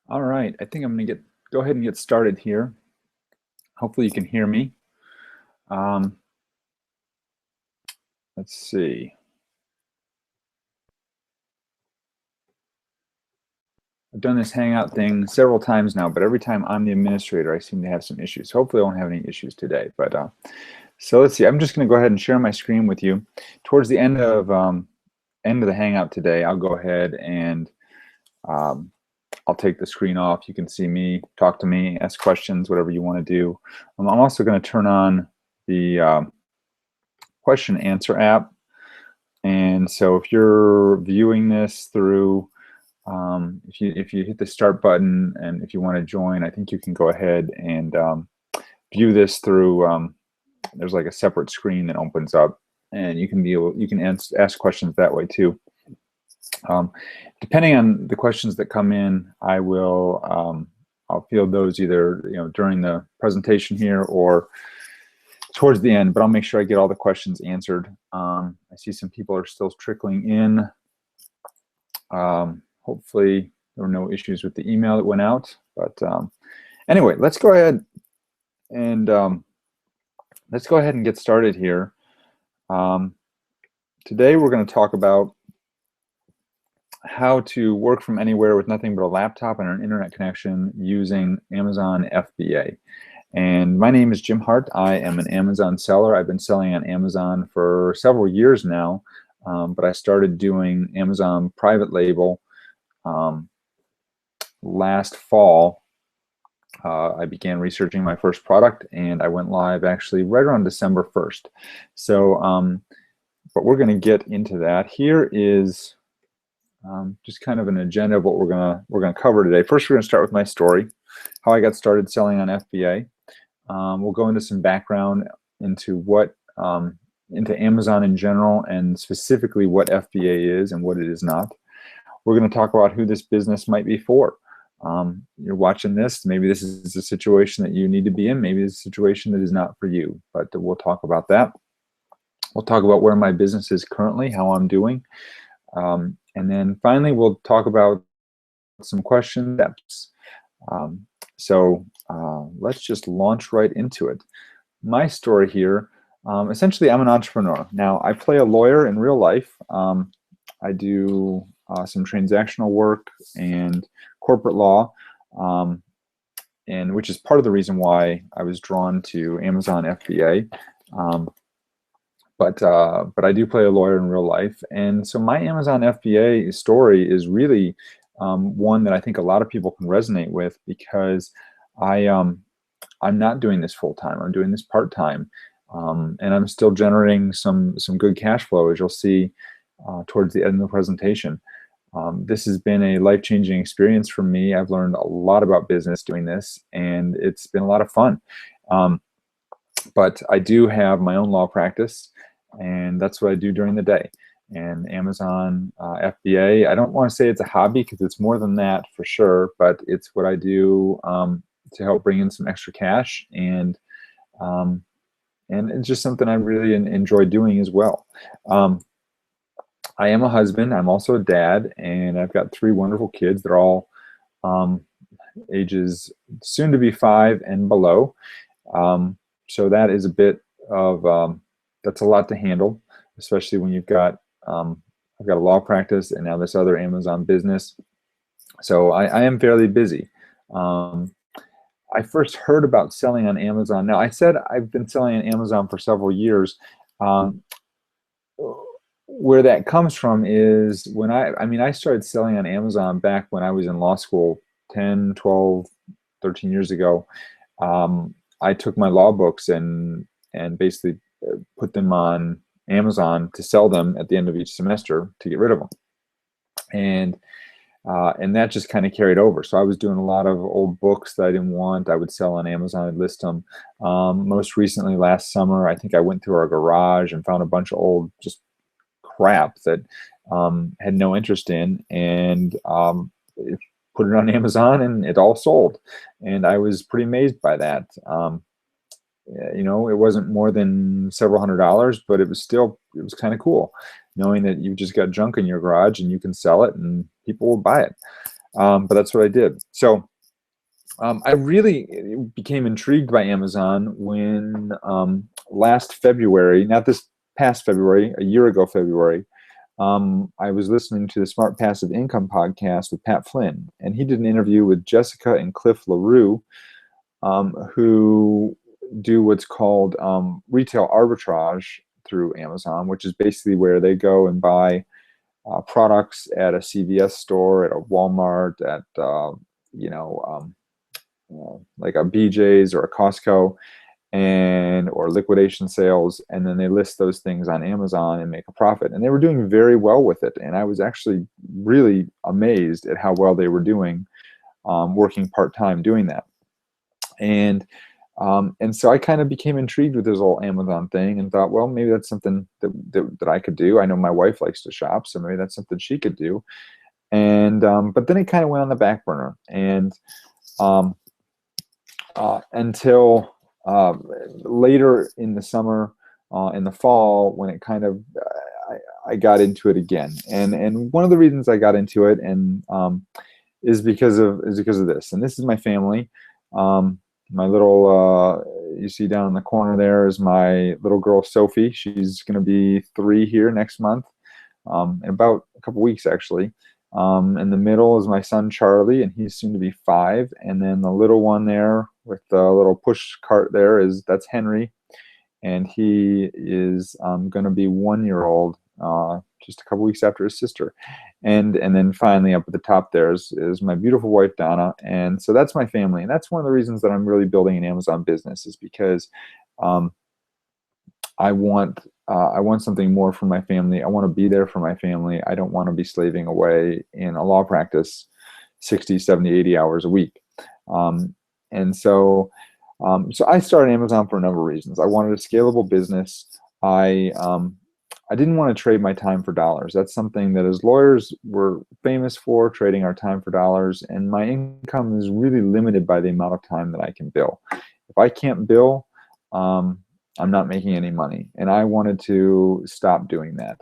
All right, I think I'm going to go ahead and get started here. Hopefully you can hear me. Um, let's see. I've done this Hangout thing several times now, but every time I'm the administrator, I seem to have some issues. Hopefully I won't have any issues today. So let's see. I'm just going to go ahead and share my screen with you. Towards the end of the Hangout today, I'll go ahead and I'll take the screen off. You can see me, talk to me, ask questions, whatever you want to do. I'm also going to turn on the question answer app. And so if you're viewing this through, if you hit the start button and if you want to join, I think you can go ahead and view this through. There's like a separate screen that opens up, and you can ask questions that way too. Depending on the questions that come in, I'll field those either during the presentation here or towards the end, but I'll make sure I get all the questions answered. I see some people are still trickling in. Hopefully there were no issues with the email that went out. But anyway, let's go ahead and get started here. Today we're going to talk about how to work from anywhere with nothing but a laptop and an internet connection using Amazon FBA. And my name is Jim Hart. I am an Amazon seller. I've been selling on Amazon for several years now, but I started doing Amazon private label last fall. I began researching my first product, and I went live actually right around December 1st. So, but we're going to get into that. Here is just kind of an agenda of what we're gonna cover today. First, we're going to start with my story, how I got started selling on FBA. We'll go into some background into into Amazon in general, and specifically what FBA is and what it is not. We're going to talk about who this business might be for. You're watching this, maybe this is a situation that you need to be in, maybe it's a situation that is not for you, but we'll talk about that. We'll talk about where my business is currently, how I'm doing, and then finally we'll talk about some question steps. Let's just launch right into it. My story here, essentially I'm an entrepreneur. Now I play a lawyer in real life. I do some transactional work and corporate law, and which is part of the reason why I was drawn to Amazon FBA. But I do play a lawyer in real life, and so my Amazon FBA story is really one that I think a lot of people can resonate with, because I'm not doing this full time. I'm doing this part time, and I'm still generating some good cash flow, as you'll see towards the end of the presentation. This has been a life-changing experience for me. I've learned a lot about business doing this, and it's been a lot of fun. But I do have my own law practice, and that's what I do during the day. And Amazon FBA, I don't want to say it's a hobby, because it's more than that for sure, but it's what I do to help bring in some extra cash, and it's just something I really enjoy doing as well. I am a husband. I'm also a dad, and I've got 3 wonderful kids. They're all ages soon to be 5 and below. So that is a bit of that's a lot to handle, especially when you've got I've got a law practice and now this other Amazon business. So I am fairly busy. I first heard about selling on Amazon. Now, I said I've been selling on Amazon for several years. Where that comes from is when I started selling on Amazon back when I was in law school 10, 12, 13 years ago. I took my law books and basically put them on Amazon to sell them at the end of each semester to get rid of them. And that just kind of carried over. So I was doing a lot of old books that I didn't want. I would sell on Amazon, I'd list them. Most recently, last summer, I think I went through our garage and found a bunch of old just crap that had no interest in, and put it on Amazon, and it all sold. And I was pretty amazed by that. It wasn't more than several $100s, but it was kind of cool knowing that you've just got junk in your garage and you can sell it and people will buy it. but that's what I did. So I really became intrigued by Amazon when last February, not this past February, a year ago February, I was listening to the Smart Passive Income podcast with Pat Flynn, and he did an interview with Jessica and Cliff LaRue, who do what's called retail arbitrage through Amazon, which is basically where they go and buy products at a CVS store, at a Walmart, at like a BJ's or a Costco, and or liquidation sales, and then they list those things on Amazon and make a profit. And they were doing very well with it, and I was actually really amazed at how well they were doing, working part-time doing that. And so I kind of became intrigued with this whole Amazon thing and thought, well, maybe that's something that I could do. I know my wife likes to shop, so maybe that's something she could do. And but then it kind of went on the back burner, and until later in the summer, in the fall, when it kind of I got into it again. And one of the reasons I got into it and is because of this. And this is my family. My little, you see down in the corner there is my little girl, Sophie. She's going to be 3 here next month, in about a couple weeks, actually. In the middle is my son, Charlie, and he's soon to be 5. And then the little one there with the little push cart there that's Henry. And he is going to be 1 year old, just a couple weeks after his sister. And then finally up at the top there is my beautiful wife, Donna. And so that's my family. And that's one of the reasons that I'm really building an Amazon business, is because I want something more for my family. I want to be there for my family. I don't want to be slaving away in a law practice 60, 70, 80 hours a week. And so I started Amazon for a number of reasons. I wanted a scalable business. I didn't want to trade my time for dollars. That's something that as lawyers we're famous for, trading our time for dollars. And my income is really limited by the amount of time that I can bill. If I can't bill, I'm not making any money. And I wanted to stop doing that.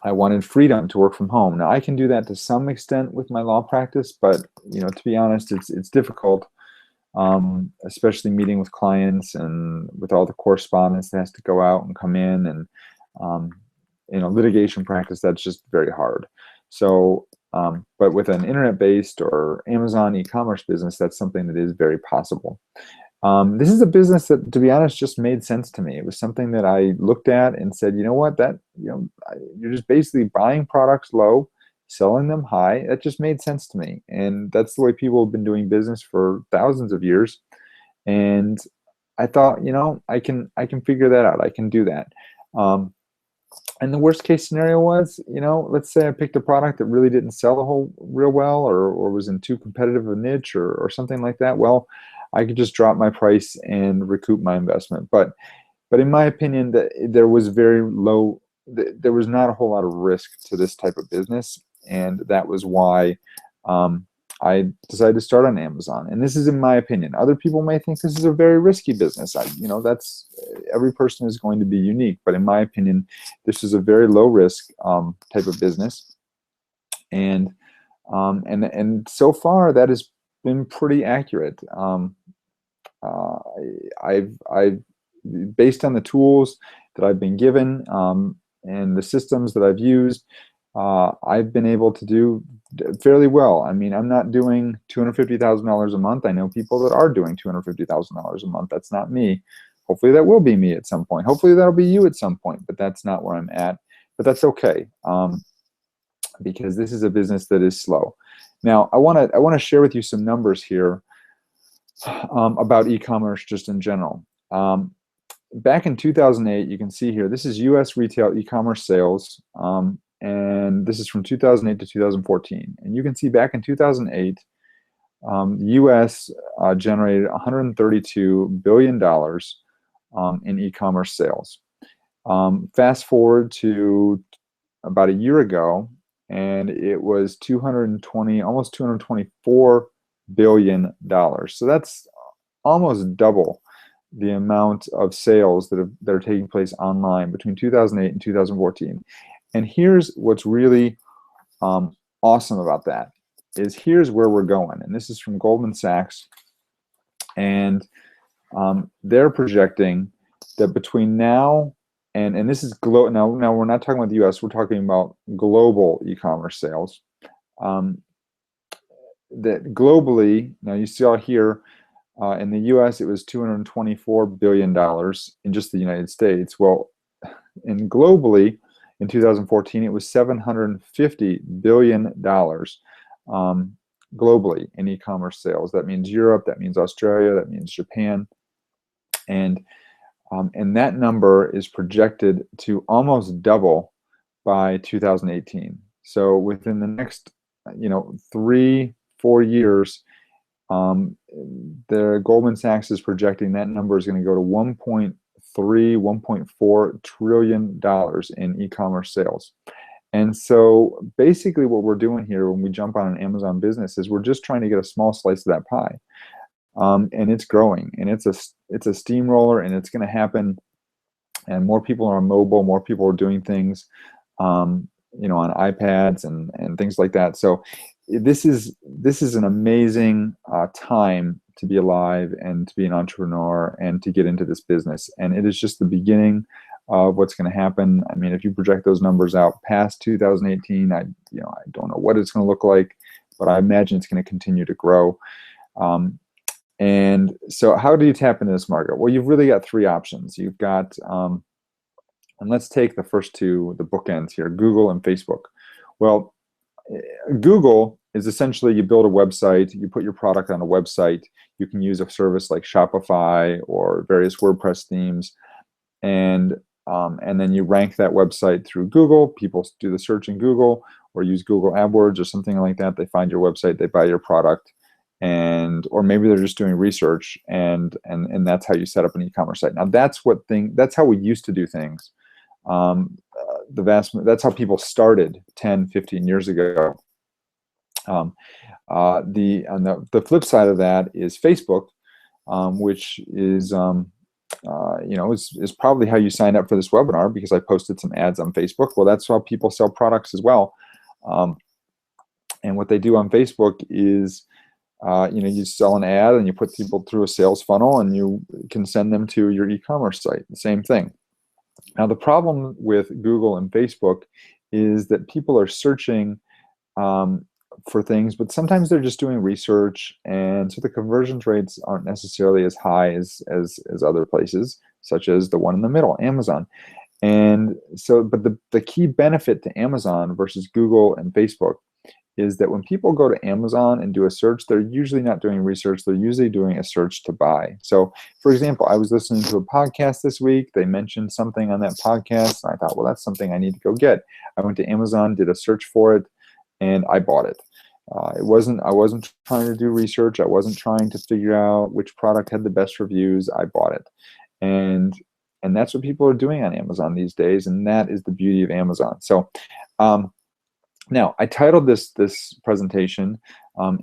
I wanted freedom to work from home. Now I can do that to some extent with my law practice, but to be honest, it's difficult. Especially meeting with clients and with all the correspondence that has to go out and come in, and litigation practice, that's just very hard. So, but with an internet-based or Amazon e-commerce business, that's something that is very possible. This is a business that, to be honest, just made sense to me. It was something that I looked at and said, you know what, you're just basically buying products low, selling them high. That just made sense to me, and that's the way people have been doing business for thousands of years. And I thought, I can figure that out. I can do that. And the worst case scenario was, let's say I picked a product that really didn't sell real well, or was in too competitive a niche, or something like that. Well, I could just drop my price and recoup my investment. But in my opinion, there was there was not a whole lot of risk to this type of business. And that was why I decided to start on Amazon. And this is in my opinion. Other people may think this is a very risky business. That's every person is going to be unique. But in my opinion, this is a very low risk type of business. And so far that has been pretty accurate. I've based on the tools that I've been given and the systems that I've used, I've been able to do fairly well. I mean, I'm not doing $250,000 a month. I know people that are doing $250,000 a month. That's not me. Hopefully that will be me at some point. Hopefully that'll be you at some point, but that's not where I'm at. But that's okay, because this is a business that is slow. Now, I want to share with you some numbers here about e-commerce just in general. Back in 2008, you can see here, this is U.S. retail e-commerce sales, and this is from 2008 to 2014. And you can see back in 2008, the U.S. Generated $132 billion in e-commerce sales. Fast forward to about a year ago, and it was almost $224 billion. So that's almost double the amount of sales that are taking place online between 2008 and 2014. And here's what's really awesome about that is here's where we're going. And this is from Goldman Sachs. And they're projecting that between now and this is now we're not talking about the US, we're talking about global e-commerce sales. That globally, now you saw here in the US, it was $224 billion in just the United States. Well, and globally, in 2014, it was $750 billion globally in e-commerce sales. That means Europe, that means Australia, that means Japan. And that number is projected to almost double by 2018. So within the next, 3-4 years, the Goldman Sachs is projecting that number is going to go to 1.4 trillion dollars in e-commerce sales. And so basically what we're doing here when we jump on an Amazon business is we're just trying to get a small slice of that pie. And it's growing, and it's a steamroller, and it's going to happen. And more people are on mobile, more people are doing things, on iPads and things like that. So this is an amazing time to be alive and to be an entrepreneur and to get into this business. And it is just the beginning of what's going to happen. I mean, if you project those numbers out past 2018, I don't know what it's going to look like, but I imagine it's going to continue to grow. And so how do you tap into this market? Well, you've really got three options. You've got, and let's take the first two, the bookends here, Google and Facebook. Well, Google is essentially you build a website, you put your product on a website, you can use a service like Shopify or various WordPress themes, and then you rank that website through Google. People do the search in Google or use Google AdWords or something like that. They find your website, they buy your product. Or maybe they're just doing research, and that's how you set up an e-commerce site. Now that's how we used to do things. That's how people started 10, 15 years ago. The flip side of that is Facebook, which is is probably how you signed up for this webinar, because I posted some ads on Facebook. Well, that's how people sell products as well. And what they do on Facebook is you sell an ad and you put people through a sales funnel and you can send them to your e-commerce site. The same thing. Now, the problem with Google and Facebook is that people are searching for things, but sometimes they're just doing research, and so the conversion rates aren't necessarily as high as other places, such as the one in the middle, Amazon. And so, but the key benefit to Amazon versus Google and Facebook is that when people go to Amazon and do a search, they're usually not doing research, they're usually doing a search to buy. So, for example, I was listening to a podcast this week, they mentioned something on that podcast, and I thought, well, that's something I need to go get. I went to Amazon, did a search for it, and I bought it. I wasn't trying to do research, I wasn't trying to figure out which product had the best reviews, I bought it. And that's what people are doing on Amazon these days, and that is the beauty of Amazon. So, now, I titled this presentation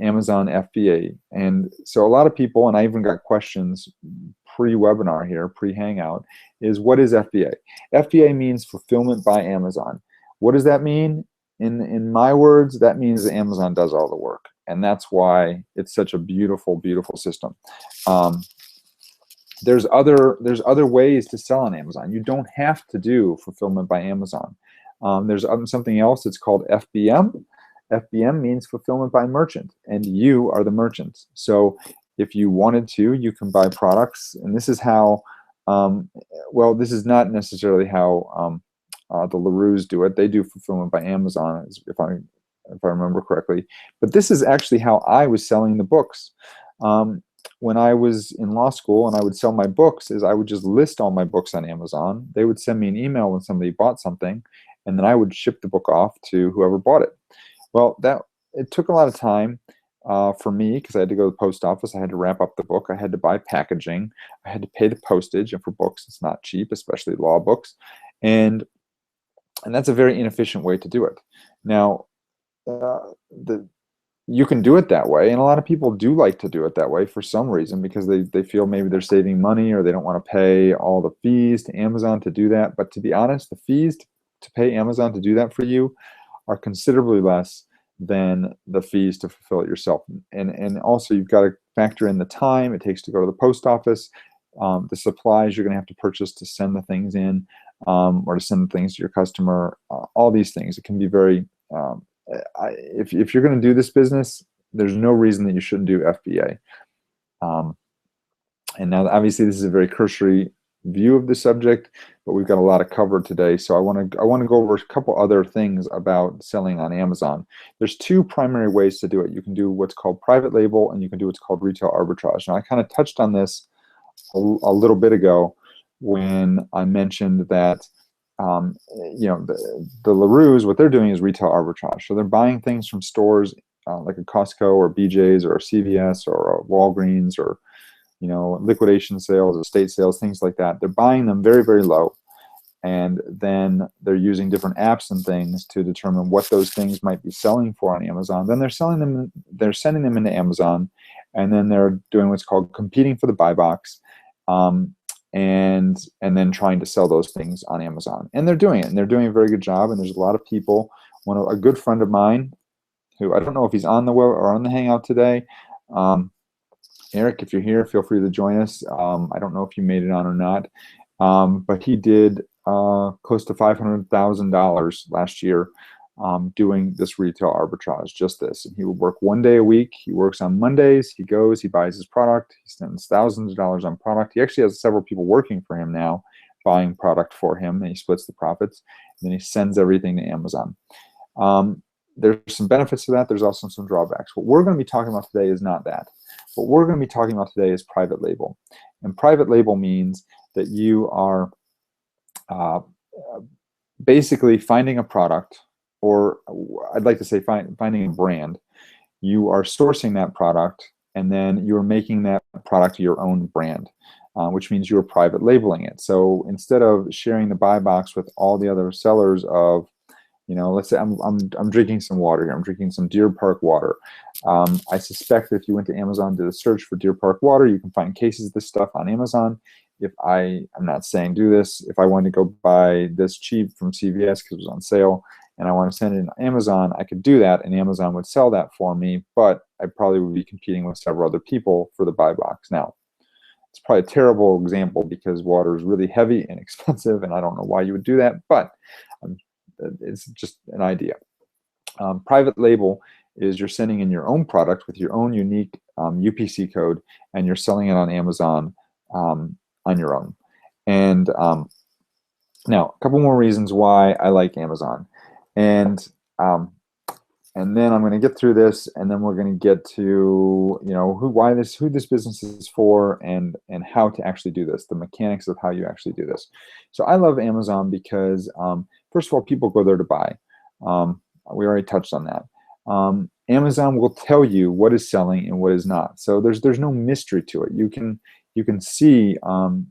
Amazon FBA, and so a lot of people, and I even got questions pre-webinar here, pre-hangout, is what is FBA? FBA means Fulfillment by Amazon. What does that mean? In my words, that means that Amazon does all the work, and that's why it's such a beautiful, beautiful system. There's other ways to sell on Amazon. You don't have to do Fulfillment by Amazon. There's something else that's called FBM. FBM means Fulfillment by Merchant, and you are the merchant. So if you wanted to, you can buy products, and this is how, well, this is not necessarily how the LaRue's do it. They do Fulfillment by Amazon, if I remember correctly. But this is actually how I was selling the books. When I was in law school and I would sell my books, is I would just list all my books on Amazon. They would send me an email when somebody bought something, and then I would ship the book off to whoever bought it. Well, it took a lot of time for me, because I had to go to the post office, I had to wrap up the book, I had to buy packaging, I had to pay the postage, and for books it's not cheap, especially law books, and that's a very inefficient way to do it. Now, you can do it that way, and a lot of people do like to do it that way for some reason, because they feel maybe they're saving money, or they don't want to pay all the fees to Amazon to do that. But to be honest, the fees to pay Amazon to do that for you are considerably less than the fees to fulfill it yourself. And also you've got to factor in the time it takes to go to the post office, the supplies you're going to have to purchase to send the things in, or to send the things to your customer. All these things. It can be very. If you're going to do this business, there's no reason that you shouldn't do FBA. And now, obviously, this is a very cursory view of the subject, but we've got a lot of cover today. So I want to go over a couple other things about selling on Amazon. There's two primary ways to do it. You can do what's called private label, and you can do what's called retail arbitrage. Now, I kind of touched on this a little bit ago when I mentioned that the LaRue's, what they're doing is retail arbitrage. So they're buying things from stores like a Costco or BJ's or a CVS or a Walgreens or liquidation sales, estate sales, things like that. They're buying them very, very low, and then they're using different apps and things to determine what those things might be selling for on Amazon. Then they're sending them into Amazon, and then they're doing what's called competing for the buy box, and then trying to sell those things on Amazon. And they're doing it, and they're doing a very good job. And there's a lot of people. A good friend of mine, who I don't know if he's on the web or on the Hangout today. Eric, if you're here, feel free to join us. I don't know if you made it on or not, but he did close to $500,000 last year doing this retail arbitrage, just this. And he would work 1 day a week. He works on Mondays. He goes, he buys his product. He spends thousands of dollars on product. He actually has several people working for him now, buying product for him, and he splits the profits. And then he sends everything to Amazon. There's some benefits to that. There's also some drawbacks. What we're going to be talking about today is not that. What we're going to be talking about today is private label. And private label means that you are basically finding a product, or I'd like to say finding a brand. You are sourcing that product, and then you're making that product your own brand, which means you're private labeling it. So instead of sharing the buy box with all the other sellers of, let's say I'm drinking some water here. I'm drinking some Deer Park water. I suspect that if you went to Amazon, did a search for Deer Park water, you can find cases of this stuff on Amazon. I'm not saying do this. If I wanted to go buy this cheap from CVS because it was on sale, and I want to send it on Amazon, I could do that, and Amazon would sell that for me, but I probably would be competing with several other people for the buy box. Now, it's probably a terrible example because water is really heavy and expensive, and I don't know why you would do that, but it's just an idea. Private label is you're sending in your own product with your own unique UPC code, and you're selling it on Amazon on your own. And now, a couple more reasons why I like Amazon. And then I'm going to get through this, and then we're going to get to who this business is for, and how to actually do this, the mechanics of how you actually do this. So I love Amazon because first of all, people go there to buy. We already touched on that. Amazon will tell you what is selling and what is not. So there's no mystery to it. You can see right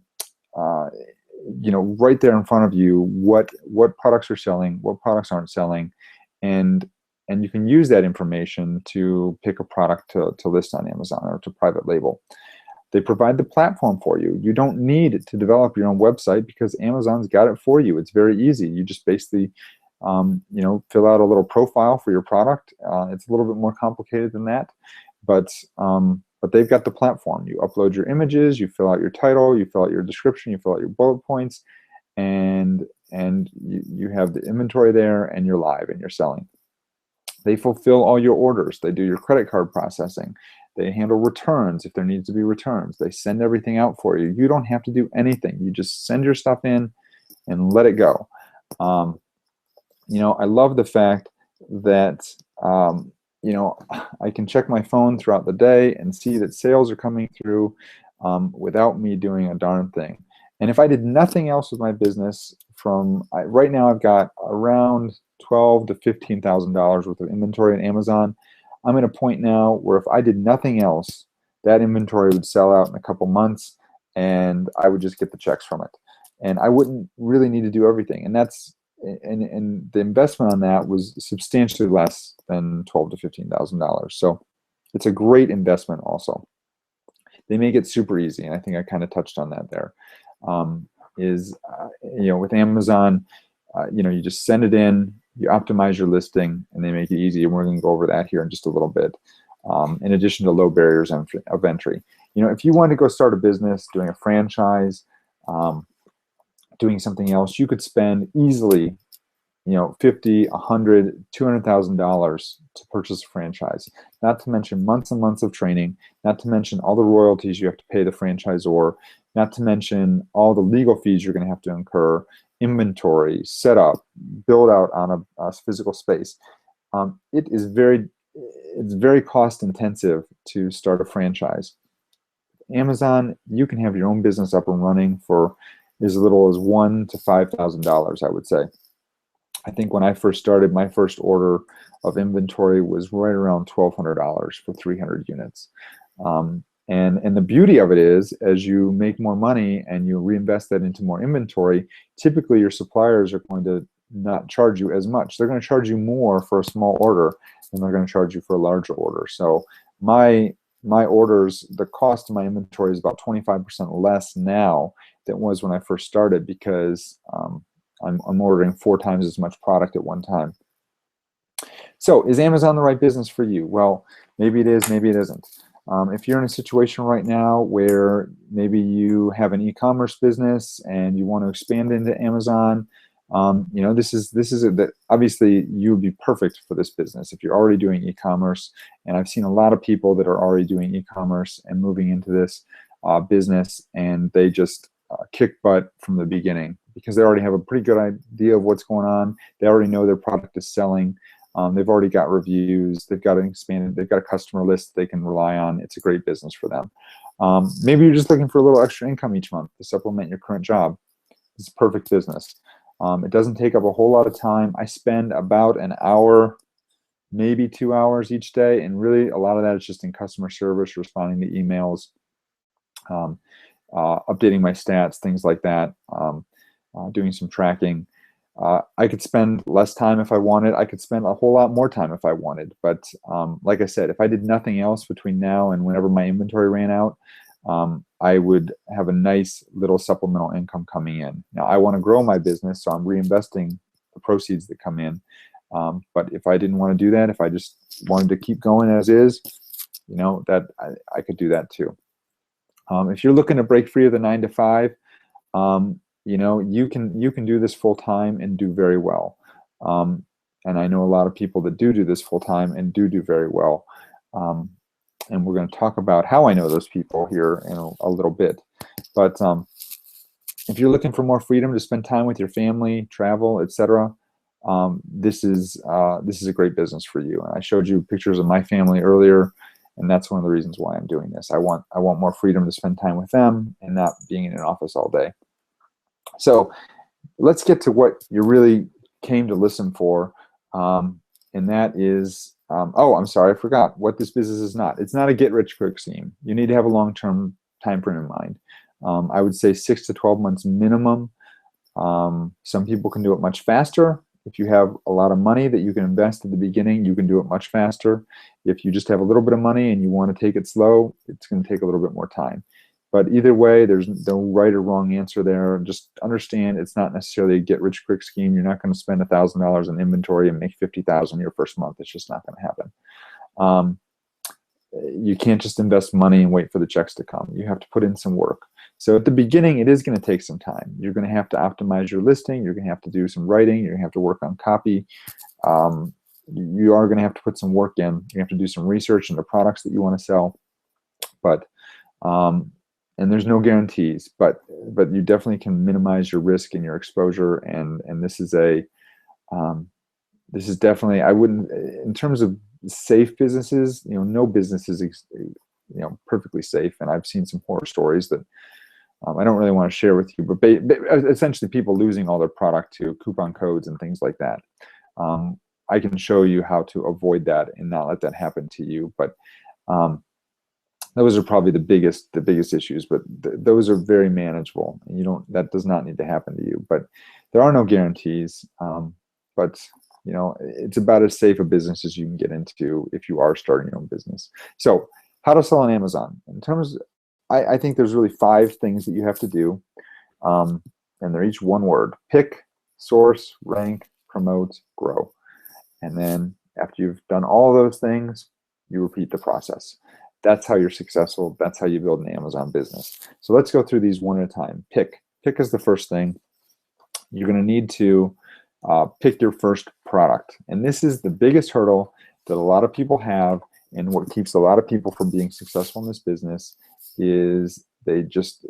there in front of you what products are selling, what products aren't selling, and you can use that information to pick a product to list on Amazon or to private label. They provide the platform for you. You don't need to develop your own website because Amazon's got it for you. It's very easy. You just basically fill out a little profile for your product. It's a little bit more complicated than that, but they've got the platform. You upload your images, you fill out your title, you fill out your description, you fill out your bullet points, and you have the inventory there, and you're live and you're selling. They fulfill all your orders. They do your credit card processing. They handle returns if there needs to be returns. They send everything out for you. You don't have to do anything. You just send your stuff in and let it go. I love the fact that I can check my phone throughout the day and see that sales are coming through without me doing a darn thing. And if I did nothing else with my business, right now I've got around $12,000 to $15,000 worth of inventory on Amazon. I'm at a point now where if I did nothing else, that inventory would sell out in a couple months, and I would just get the checks from it. And I wouldn't really need to do everything. And the investment on that was substantially less than $12,000 to $15,000. So it's a great investment also. They make it super easy, and I think I kind of touched on that there. With Amazon, you just send it in, you optimize your listing, and they make it easy. And we're going to go over that here in just a little bit. In addition to low barriers of entry. If you want to go start a business, doing a franchise, doing something else, you could spend easily, $50, $100, $200,000 to purchase a franchise. Not to mention months and months of training. Not to mention all the royalties you have to pay the franchisor. Not to mention all the legal fees you're going to have to incur, inventory, setup, build out on a physical space. It's very cost intensive to start a franchise. Amazon, you can have your own business up and running for as little as $1,000 to $5,000, I would say. I think when I first started, my first order of inventory was right around $1,200 for 300 units. And the beauty of it is, as you make more money and you reinvest that into more inventory, typically your suppliers are going to not charge you as much. They're going to charge you more for a small order than they're going to charge you for a larger order. So my orders, the cost of my inventory is about 25% less now than it was when I first started, because I'm ordering 4 times as much product at one time. So is Amazon the right business for you? Well, maybe it is, maybe it isn't. If you're in a situation right now where maybe you have an e-commerce business and you want to expand into Amazon, obviously you would be perfect for this business if you're already doing e-commerce. And I've seen a lot of people that are already doing e-commerce and moving into this business, and they just kick butt from the beginning because they already have a pretty good idea of what's going on. They already know their product is selling. They've already got reviews. They've got they've got a customer list they can rely on. It's a great business for them. Maybe you're just looking for a little extra income each month to supplement your current job. It's a perfect business. It doesn't take up a whole lot of time. I spend about an hour, maybe 2 hours each day, and really a lot of that is just in customer service, responding to emails, updating my stats, things like that, doing some tracking. I could spend less time if I wanted. I could spend a whole lot more time if I wanted. But like I said, if I did nothing else between now and whenever my inventory ran out, I would have a nice little supplemental income coming in. Now, I want to grow my business, so I'm reinvesting the proceeds that come in. But if I didn't want to do that, if I just wanted to keep going as is, that I could do that too. If you're looking to break free of the 9 to 5, you can do this full time and do very well. And I know a lot of people that do this full time and do very well. And we're going to talk about how I know those people here in a little bit. But if you're looking for more freedom to spend time with your family, travel, etc., this is a great business for you. And I showed you pictures of my family earlier, and that's one of the reasons why I'm doing this. I want more freedom to spend time with them and not being in an office all day. So let's get to what you really came to listen for, and that is, I'm sorry, I forgot what this business is not. It's not a get-rich-quick scheme. You need to have a long-term time frame in mind. I would say 6 to 12 months minimum. Some people can do it much faster. If you have a lot of money that you can invest at the beginning, you can do it much faster. If you just have a little bit of money and you want to take it slow, it's going to take a little bit more time. But either way, there's no right or wrong answer there. Just understand it's not necessarily a get-rich-quick scheme. You're not going to spend $1,000 in inventory and make $50,000 your first month. It's just not going to happen. You can't just invest money and wait for the checks to come. You have to put in some work. So at the beginning, it is going to take some time. You're going to have to optimize your listing. You're going to have to do some writing. You're going to have to work on copy. You are going to have to put some work in. You have to do some research into products that you want to sell. But and there's no guarantees, but you definitely can minimize your risk and your exposure. And this is definitely, I wouldn't, in terms of safe businesses, no business is perfectly safe. And I've seen some horror stories that I don't really want to share with you, but essentially people losing all their product to coupon codes and things like that. I can show you how to avoid that and not let that happen to you. But those are probably the biggest issues, but those are very manageable. That does not need to happen to you. But there are no guarantees. But it's about as safe a business as you can get into if you are starting your own business. So how to sell on Amazon? In terms, I think there's really 5 things that you have to do, and they're each one word: pick, source, rank, promote, grow. And then after you've done all those things, you repeat the process. That's how you're successful. That's how you build an Amazon business. So let's go through these one at a time. Pick is the first thing. You're going to need to pick your first product. And this is the biggest hurdle that a lot of people have, and what keeps a lot of people from being successful in this business is they just,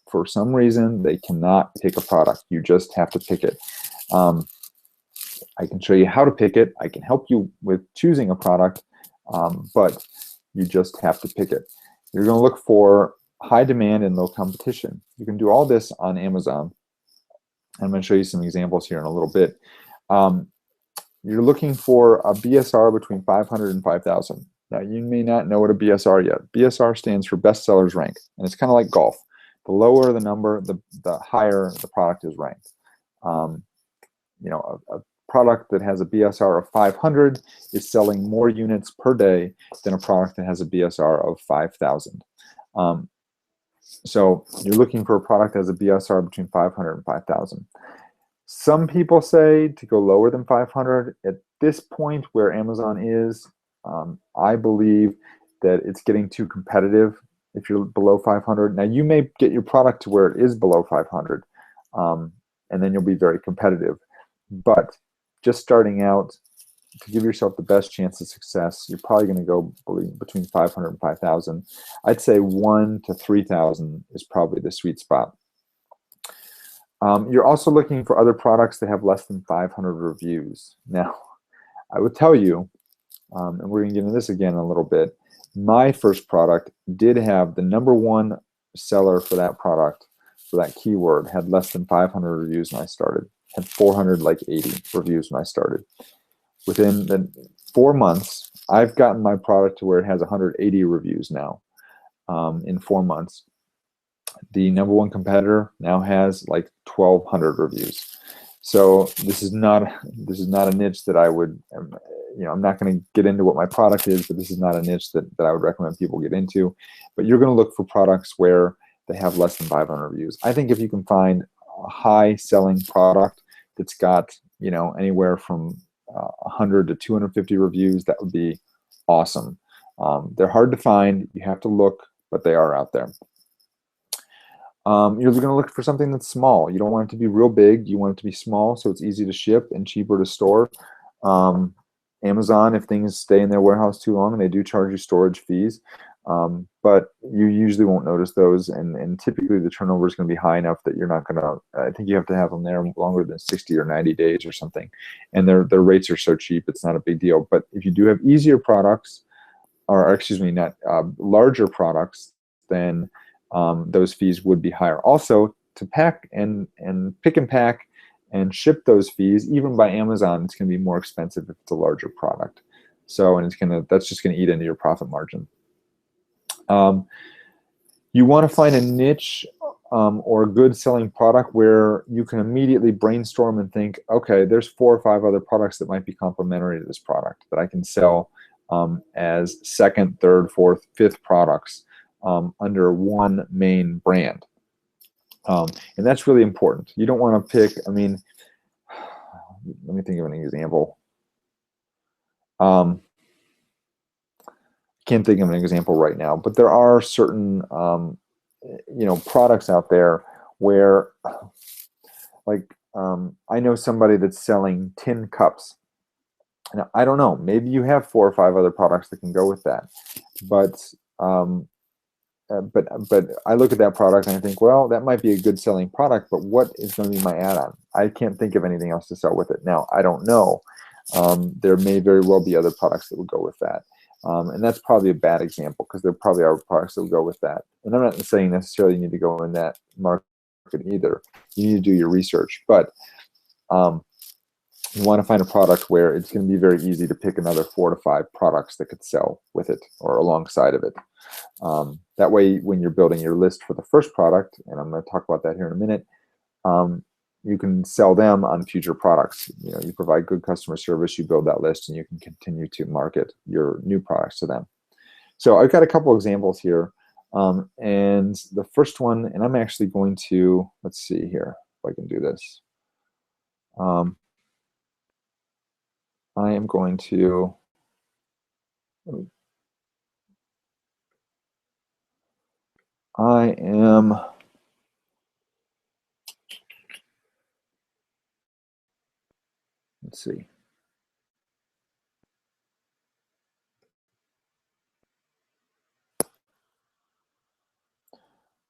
for some reason, they cannot pick a product. You just have to pick it. I can show you how to pick it. I can help you with choosing a product, but you just have to pick it. You're going to look for high demand and low competition. You can do all this on Amazon. I'm going to show you some examples here in a little bit. You're looking for a BSR between 500 and 5,000. Now, you may not know what a BSR yet. BSR stands for best sellers rank, and it's kind of like golf. The lower the number, the higher the product is ranked. You know, a product that has a BSR of 500 is selling more units per day than a product that has a BSR of 5,000. So you're looking for a product that has a BSR between 500 and 5,000. Some people say to go lower than 500. At this point where Amazon is, I believe that it's getting too competitive if you're below 500. Now, you may get your product to where it is below 500, and then you'll be very competitive. But just starting out, to give yourself the best chance of success, you're probably going to go between 500 and 5,000. I'd say 1 to 3,000 is probably the sweet spot. You're also looking for other products that have less than 500 reviews. Now, I would tell you, and we're going to get into this again in a little bit, my first product did have the #1 seller for that product, for that keyword, had less than 500 reviews when I started, had 480 reviews when I started. Within the 4 months, I've gotten my product to where it has 180 reviews now in 4 months. The #1 competitor now has like 1,200 reviews. So this is not a niche that I would, I'm not going to get into what my product is, but this is not a niche that I would recommend people get into. But you're going to look for products where they have less than 500 reviews. I think if you can find a high-selling product that's got, anywhere from 100 to 250 reviews, that would be awesome. They're hard to find. You have to look, but they are out there. You're going to look for something that's small. You don't want it to be real big. You want it to be small so it's easy to ship and cheaper to store. Amazon, if things stay in their warehouse too long, they do charge you storage fees, but you usually won't notice those, and typically the turnover is going to be high enough that you're not going to, I think you have to have them there longer than 60 or 90 days or something, and their rates are so cheap, it's not a big deal. But if you do have easier products, or excuse me, not larger products, then those fees would be higher. Also, to pack and pick and pack and ship those fees, even by Amazon, it's going to be more expensive if it's a larger product. So, and that's just going to eat into your profit margin. You want to find a niche or a good selling product where you can immediately brainstorm and think, okay, there's 4 or 5 other products that might be complementary to this product that I can sell as second, third, fourth, fifth products under one main brand. And that's really important. You don't want to pick, let me think of an example. Can't think of an example right now, but there are certain, products out there where, I know somebody that's selling tin cups. Now, I don't know, maybe you have 4 or 5 other products that can go with that, but I look at that product and I think, well, that might be a good selling product, but what is going to be my add-on? I can't think of anything else to sell with it. Now, I don't know. There may very well be other products that would go with that. And that's probably a bad example because there probably are products that will go with that. And I'm not saying necessarily you need to go in that market either. You need to do your research. But you want to find a product where it's going to be very easy to pick another 4 to 5 products that could sell with it or alongside of it. That way, when you're building your list for the first product, and I'm going to talk about that here in a minute, you can sell them on future products. You provide good customer service, you build that list, and you can continue to market your new products to them. So I've got a couple examples here. And the first one, and I'm actually going to, let's see here if I can do this. I am going to let's see.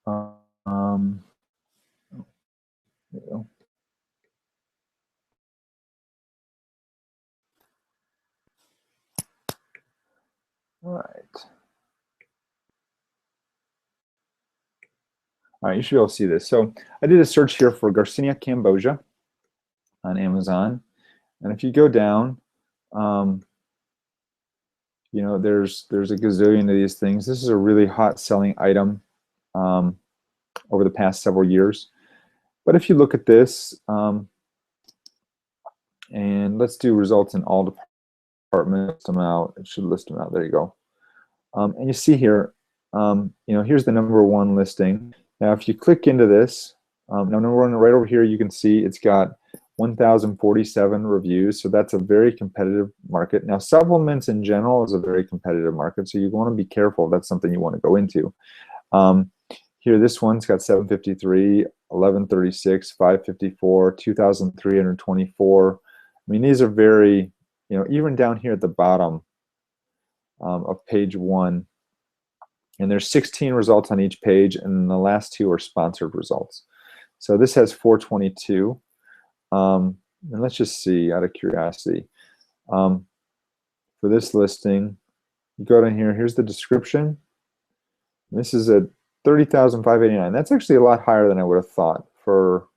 There we go. All right. All right, you should be able to see this. So I did a search here for Garcinia cambogia on Amazon. And if you go down, you know, there's a gazillion of these things. This is a really hot selling item over the past several years. But if you look at this, and let's do results in all departments, list them out. It should list them out. There you go. And you see here, you know, here's the #1 listing. Now, if you click into this, now #1 right over here, you can see it's got 1,047 reviews. So that's a very competitive market. Now, supplements in general is a very competitive market. So you want to be careful if that's something you want to go into. Here, this one's got 753, 1136, 554, 2,324. I mean, these are very, you know, even down here at the bottom of page 1, and there's 16 results on each page, and the last 2 are sponsored results. So this has 422. And let's just see, out of curiosity, for this listing, you go down here, here's the description. This is at 30,589. That's actually a lot higher than I would have thought for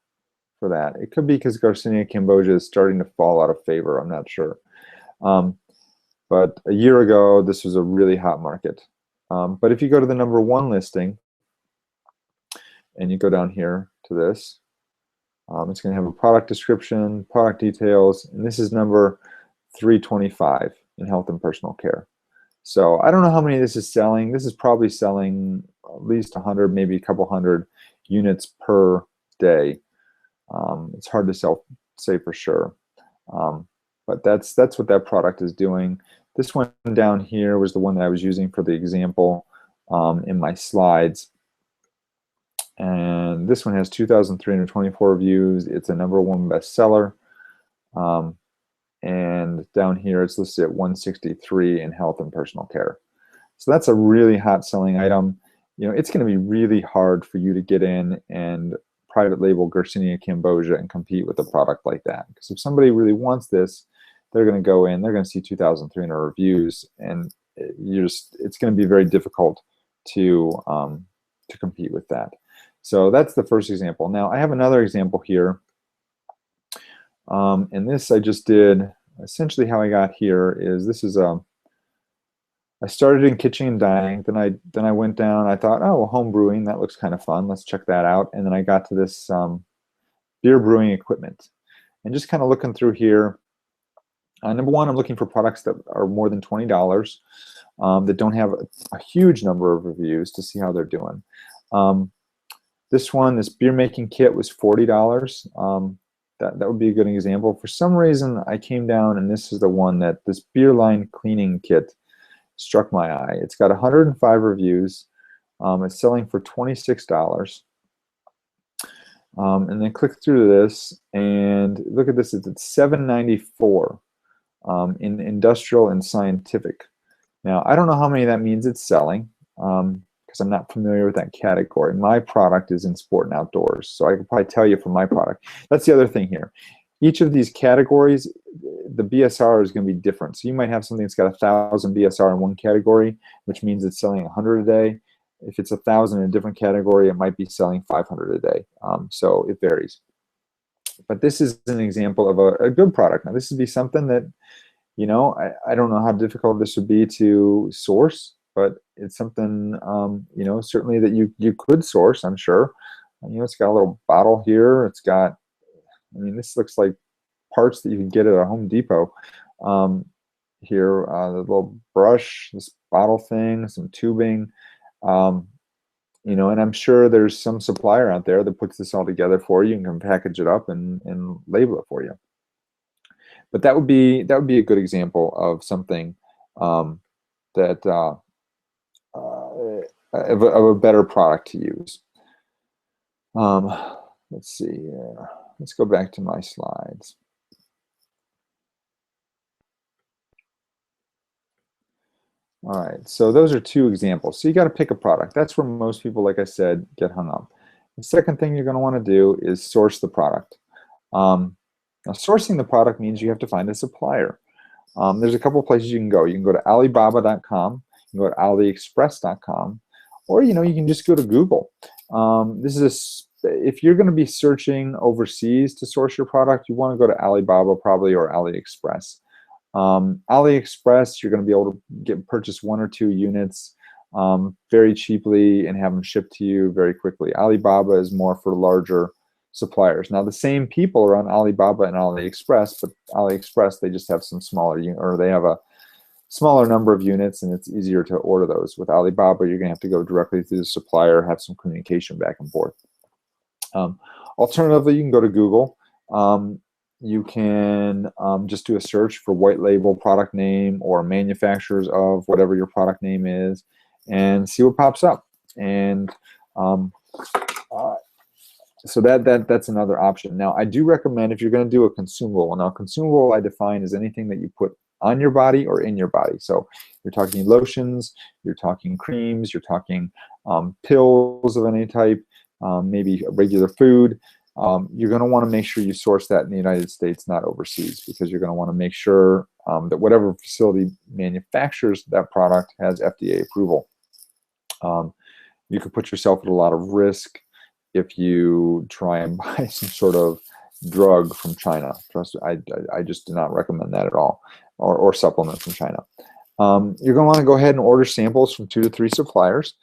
that. It could be because Garcinia cambogia is starting to fall out of favor. I'm not sure. But a year ago, this was a really hot market. But if you go to the #1 listing, and you go down here to this, it's going to have a product description, product details, and this is number 325 in health and personal care. So I don't know how many this is selling. This is probably selling at least 100, maybe a couple hundred units per day. It's hard to say for sure, but that's what that product is doing. This one down here was the one that I was using for the example in my slides. And this one has 2,324 reviews. It's a #1 bestseller. And down here, it's listed at 163 in health and personal care. So that's a really hot selling item. You know, it's going to be really hard for you to get in and private label Garcinia cambogia and compete with a product like that. Because if somebody really wants this, they're going to go in, they're going to see 2,300 reviews, and it's going to be very difficult to compete with that. So that's the first example. Now I have another example here, and this I just did. Essentially, how I got here is this is I started in kitchen and dining. Then I went down. I thought, oh, well, home brewing, that looks kind of fun. Let's check that out. And then I got to this beer brewing equipment, and just kind of looking through here. #1, I'm looking for products that are more than $20, that don't have a huge number of reviews to see how they're doing. This beer making kit was $40. That would be a good example. For some reason, I came down, and this is the one that this beer line cleaning kit struck my eye. It's got 105 reviews. It's selling for $26. And then click through this and look at this. It's at $7.94 in industrial and scientific. Now, I don't know how many that means it's selling, because I'm not familiar with that category. My product is in sport and outdoors, so I can probably tell you from my product. That's the other thing here. Each of these categories, the BSR is going to be different. So you might have something that's got 1,000 BSR in one category, which means it's selling 100 a day. If it's 1,000 in a different category, it might be selling 500 a day. So it varies. But this is an example of a good product. Now, this would be something that, you know, I don't know how difficult this would be to source, but it's something, you know, certainly that you could source, I'm sure. You know, it's got a little bottle here. It's got, I mean, this looks like parts that you can get at a Home Depot. Here, the little brush, this bottle thing, some tubing, you know, and I'm sure there's some supplier out there that puts this all together for you and can package it up and label it for you. But that would be a good example of something that of a better product to use. Let's see here. Let's go back to my slides. All right, so those are two examples. So you got to pick a product. That's where most people, like I said, get hung up. The second thing you're going to want to do is source the product. Now, sourcing the product means you have to find a supplier. There's a couple of places you can go. You can go to Alibaba.com, you can go to AliExpress.com, or you can just go to Google. If you're going to be searching overseas to source your product, you want to go to Alibaba probably or AliExpress. AliExpress, you're going to be able to purchase 1 or 2 units very cheaply and have them shipped to you very quickly. Alibaba is more for larger suppliers. Now, the same people are on Alibaba and AliExpress, but AliExpress, they just have some smaller or they have a smaller number of units, and it's easier to order those. With Alibaba, you're going to have to go directly through the supplier, have some communication back and forth. Alternatively, you can go to Google. You can just do a search for white label product name or manufacturers of whatever your product name is and see what pops up. And so that's another option. Now, I do recommend if you're going to do a consumable. Now, consumable I define as anything that you put on your body or in your body. So you're talking lotions, you're talking creams, you're talking pills of any type, maybe regular food. You're going to want to make sure you source that in the United States, not overseas, because you're going to want to make sure that whatever facility manufactures that product has FDA approval. You could put yourself at a lot of risk if you try and buy some sort of drug from China. Trust me, I just do not recommend that at all, or supplement from China. You're going to want to go ahead and order samples from 2 to 3 suppliers.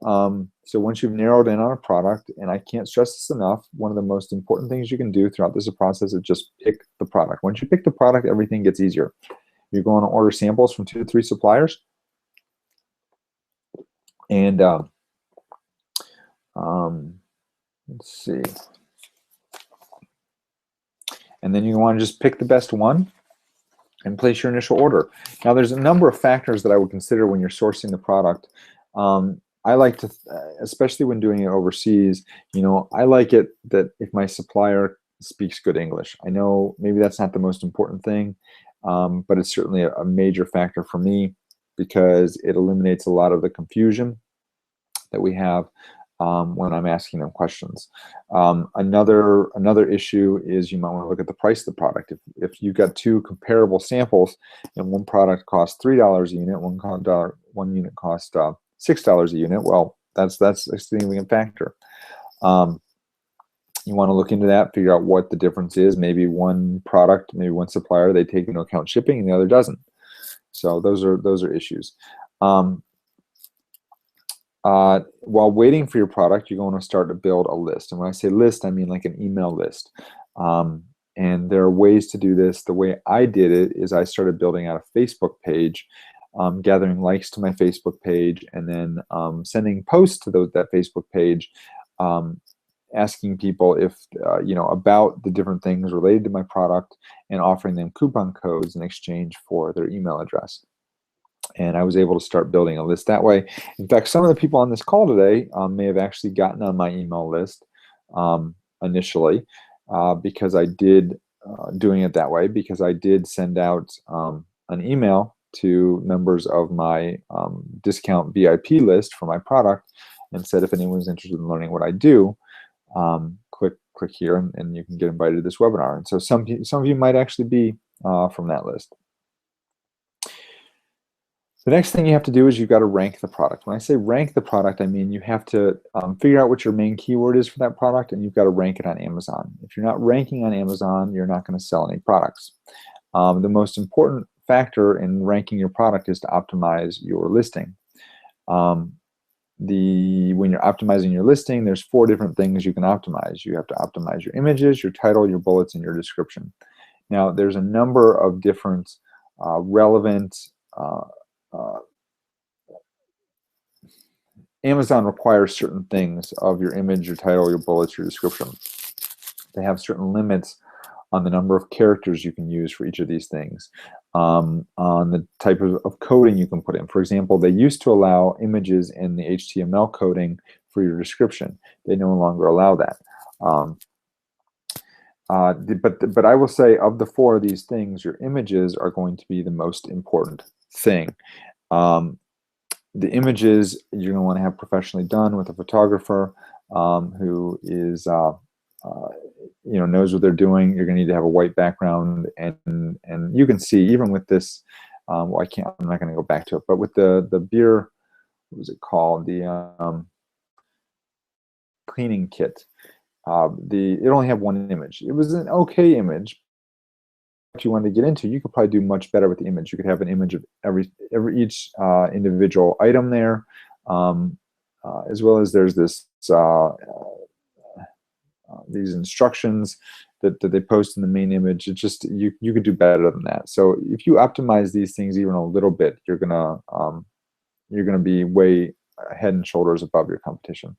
So once you've narrowed in on a product, and I can't stress this enough, one of the most important things you can do throughout this process is just pick the product. Once you pick the product, everything gets easier. You're going to order samples from 2 to 3 suppliers, and let's see. And then you want to just pick the best one and place your initial order. Now, there's a number of factors that I would consider when you're sourcing the product. I like to, especially when doing it overseas, I like it that if my supplier speaks good English. I know maybe that's not the most important thing, but it's certainly a major factor for me because it eliminates a lot of the confusion that we have when I'm asking them questions. Another issue is you might want to look at the price of the product. If you've got 2 comparable samples and one product costs $3 a unit, one unit costs $6 a unit, well, that's a significant factor. You want to look into that, figure out what the difference is. Maybe one product, maybe one supplier, they take into account shipping and the other doesn't. So those are issues. While waiting for your product, you're going to start to build a list. And when I say list, I mean like an email list. And there are ways to do this. The way I did it is I started building out a Facebook page, gathering likes to my Facebook page, and then sending posts to that Facebook page, asking people if about the different things related to my product and offering them coupon codes in exchange for their email address. And I was able to start building a list that way. In fact, some of the people on this call today may have actually gotten on my email list initially because I did doing it that way, because I did send out an email to members of my discount VIP list for my product and said, if anyone's interested in learning what I do, click here and you can get invited to this webinar. And so some of you might actually be from that list. The next thing you have to do is you've got to rank the product. When I say rank the product, I mean you have to figure out what your main keyword is for that product, and you've got to rank it on Amazon. If you're not ranking on Amazon, you're not going to sell any products. The most important factor in ranking your product is to optimize your listing. When you're optimizing your listing, there's 4 different things you can optimize. You have to optimize your images, your title, your bullets, and your description. Now, there's a number of different relevant Amazon requires certain things of your image, your title, your bullets, your description. They have certain limits on the number of characters you can use for each of these things, on the type of coding you can put in. For example, they used to allow images in the HTML coding for your description. They no longer allow that. But I will say, of the four of these things, your images are going to be the most important thing. The images you're going to want to have professionally done with a photographer who is knows what they're doing. You're going to need to have a white background, and you can see even with this. Well, I'm not going to go back to it, but with the beer, what was it called? The cleaning kit. It only had one image. It was an okay image. If you wanted to get into, you could probably do much better with the image. You could have an image of each individual item there, as well as there's this these instructions that they post in the main image. It's just you could do better than that. So if you optimize these things even a little bit, you're gonna be way head and shoulders above your competition.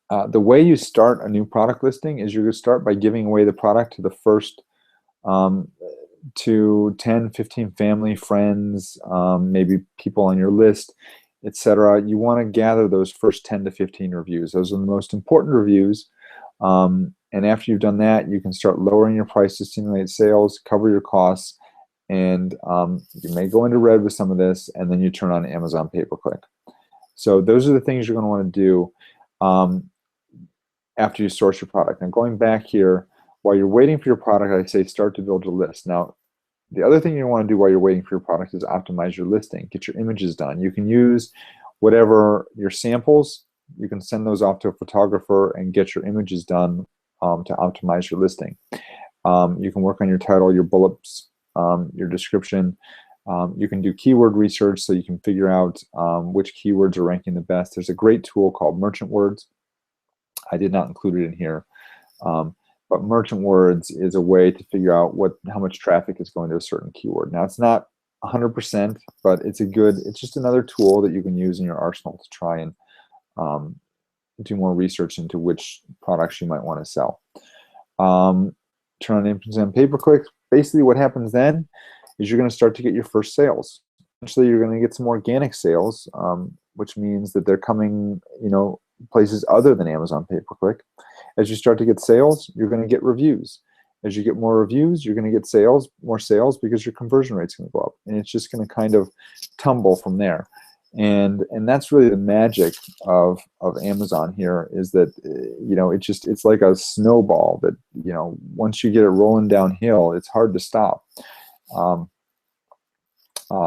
The way you start a new product listing is you're going to start by giving away the product to the first to 10, 15 family, friends, maybe people on your list, etc. You want to gather those first 10 to 15 reviews. Those are the most important reviews. And after you've done that, you can start lowering your price to stimulate sales, cover your costs, and you may go into red with some of this, and then you turn on Amazon pay-per-click. So those are the things you're going to want to do after you source your product. Now going back here, while you're waiting for your product, I say start to build your list. Now, the other thing you want to do while you're waiting for your product is optimize your listing. Get your images done. You can use whatever your samples, you can send those off to a photographer and get your images done to optimize your listing. You can work on your title, your bullets, your description. You can do keyword research so you can figure out which keywords are ranking the best. There's a great tool called Merchant Words. I did not include it in here, but Merchant Words is a way to figure out how much traffic is going to a certain keyword. Now, it's not 100%, but it's just another tool that you can use in your arsenal to try and do more research into which products you might want to sell. Turn on Amazon pay-per-click. Basically, what happens then is you're going to start to get your first sales. Eventually, you're going to get some organic sales, which means that they're coming, places other than Amazon pay-per-click. As you start to get sales, you're going to get reviews. As you get more reviews, you're going to get more sales, because your conversion rate's going to go up, and it's just going to kind of tumble from there. And that's really the magic of Amazon here, is that it's like a snowball that once you get it rolling downhill, it's hard to stop.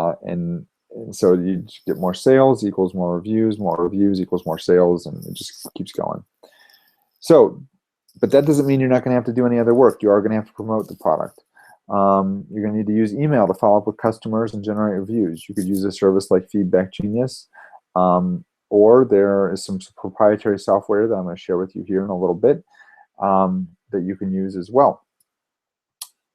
And so you get more sales equals more reviews equals more sales, and it just keeps going. So, but that doesn't mean you're not going to have to do any other work. You are going to have to promote the product. You're going to need to use email to follow up with customers and generate reviews. You could use a service like Feedback Genius, or there is some proprietary software that I'm going to share with you here in a little bit that you can use as well.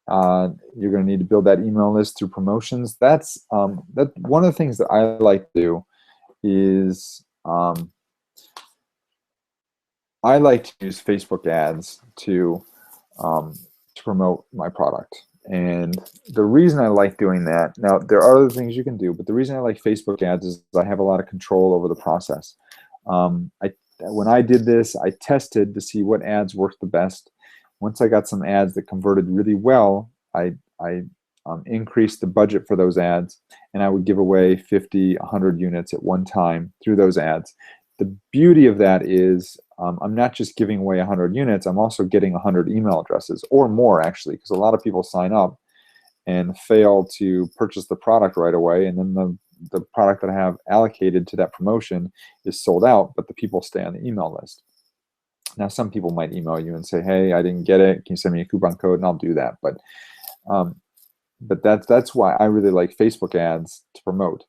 You're going to need to build that email list through promotions. That's one of the things that I like to do is I like to use Facebook ads to promote my product. And the reason I like doing that, now there are other things you can do, but the reason I like Facebook ads is I have a lot of control over the process. When I did this, I tested to see what ads worked the best. Once I got some ads that converted really well, I increased the budget for those ads, and I would give away 50, 100 units at one time through those ads. The beauty of that is I'm not just giving away 100 units, I'm also getting 100 email addresses, or more actually, because a lot of people sign up and fail to purchase the product right away, and then the product that I have allocated to that promotion is sold out, but the people stay on the email list. Now, some people might email you and say, hey, I didn't get it, can you send me a coupon code? And I'll do that. But that's why I really like Facebook ads to promote.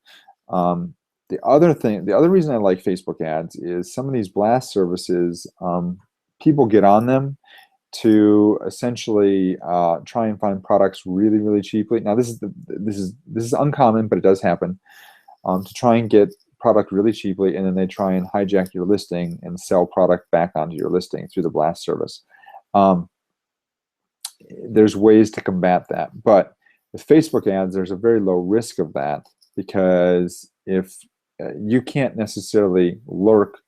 The other reason I like Facebook ads is some of these blast services, people get on them to essentially try and find products really, really cheaply. Now, this is uncommon, but it does happen, to try and get product really cheaply, and then they try and hijack your listing and sell product back onto your listing through the blast service. there's ways to combat that. But with Facebook ads, there's a very low risk of that, because if you can't necessarily lurk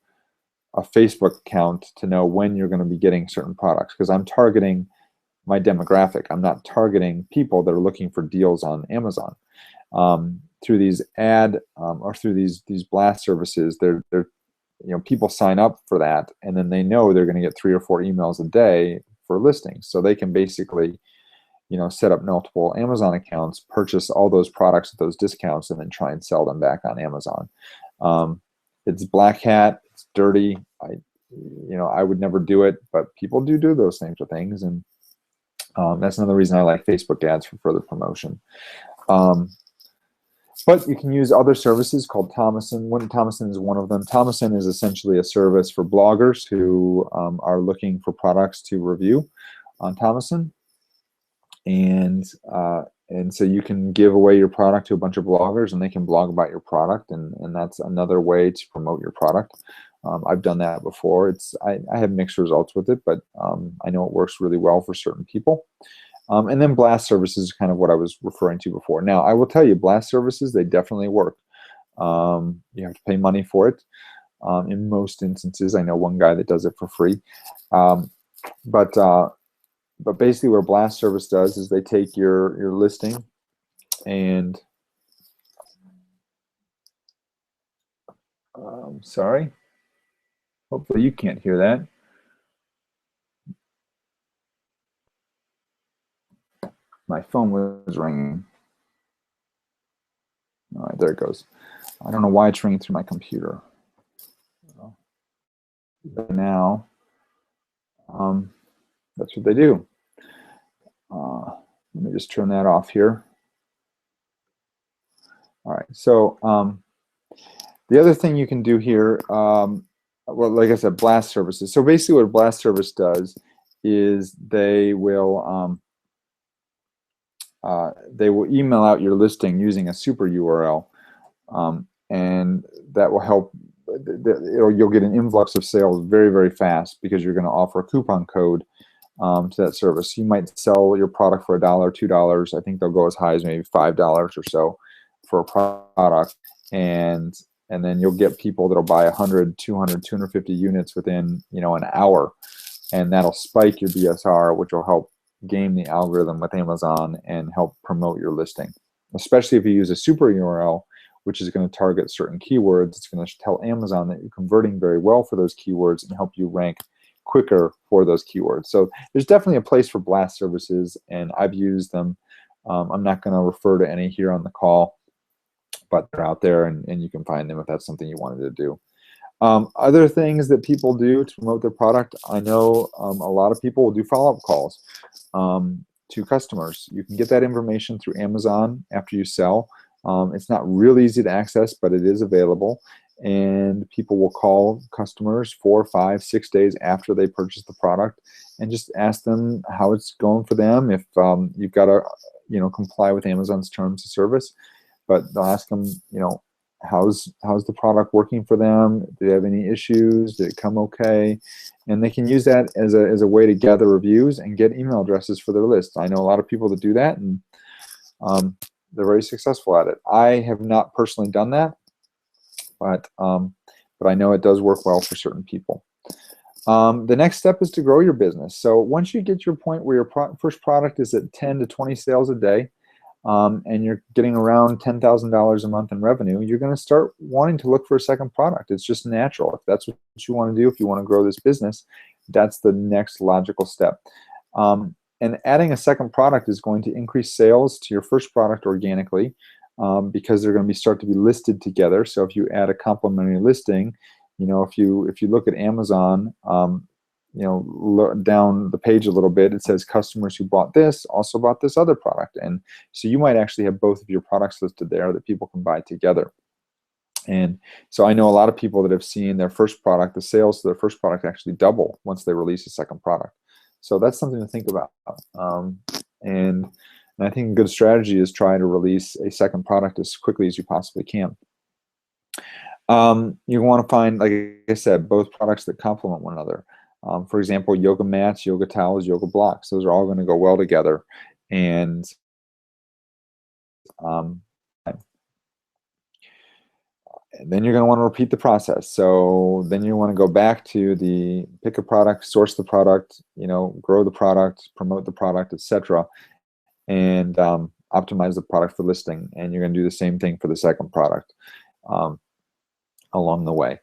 a Facebook account to know when you're going to be getting certain products, because I'm targeting my demographic. I'm not targeting people that are looking for deals on Amazon. Through these or through these blast services, they're people sign up for that, and then they know they're going to get 3 or 4 emails a day for listings, so they can basically set up multiple Amazon accounts, purchase all those products at those discounts, and then try and sell them back on Amazon. It's black hat, it's dirty. I would never do it, but people do those things or things, and that's another reason I like Facebook ads for further promotion. But you can use other services called Thomason. Thomason is one of them. Thomason is essentially a service for bloggers who are looking for products to review on Thomason. And so you can give away your product to a bunch of bloggers, and they can blog about your product, and that's another way to promote your product. I've done that before. I have mixed results with it, but I know it works really well for certain people. And then blast services is kind of what I was referring to before. Now, I will tell you, blast services, they definitely work. You have to pay money for it in most instances. I know one guy that does it for free. But basically what a blast service does is they take your listing and sorry, hopefully you can't hear that. My phone was ringing. All right, there it goes. I don't know why it's ringing through my computer. But now, that's what they do. Let me just turn that off here. All right, so the other thing you can do here, well, like I said, blast services. So basically what a blast service does is they will email out your listing using a super URL, and that will help. You'll get an influx of sales very, very fast, because you're going to offer a coupon code to that service. You might sell your product for $1, $2. I think they'll go as high as maybe $5 or so for a product, and then you'll get people that'll buy 100, 200, 250 units within an hour, and that'll spike your BSR, which will help game the algorithm with Amazon and help promote your listing. Especially if you use a super URL, which is going to target certain keywords. It's going to tell Amazon that you're converting very well for those keywords and help you rank quicker for those keywords. So there's definitely a place for blast services, and I've used them. I'm not going to refer to any here on the call, but they're out there, and you can find them if that's something you wanted to do. Other things that people do to promote their product, I know a lot of people will do follow-up calls to customers. You can get that information through Amazon after you sell. It's not real easy to access, but it is available. And people will call customers 4, 5, 6 days after they purchase the product and just ask them how it's going for them. If you've got to, comply with Amazon's terms of service, but they'll ask them, how's the product working for them? Do they have any issues? Did it come okay? And they can use that as a way to gather reviews and get email addresses for their list. I know a lot of people that do that, and they're very successful at it. I have not personally done that, but I know it does work well for certain people. The next step is to grow your business. So once you get to your point where your first product is at 10 to 20 sales a day, and you're getting around $10,000 a month in revenue, you're going to start wanting to look for a second product. It's just natural. If that's what you want to do, if you want to grow this business, that's the next logical step. And adding a second product is going to increase sales to your first product organically, because they're going to start to be listed together. So if you add a complementary listing, if you look at Amazon, down the page a little bit, it says customers who bought this also bought this other product. And so you might actually have both of your products listed there that people can buy together. And so I know a lot of people that have seen their first product, the sales to their first product actually double once they release a second product. So that's something to think about. And I think a good strategy is try to release a second product as quickly as you possibly can. You want to find, like I said, both products that complement one another. For example, yoga mats, yoga towels, yoga blocks. Those are all going to go well together. And um, and then you're going to want to repeat the process. So then you want to go back to the pick a product, source the product, grow the product, promote the product, etc., and optimize the product for listing. And you're going to do the same thing for the second product along the way.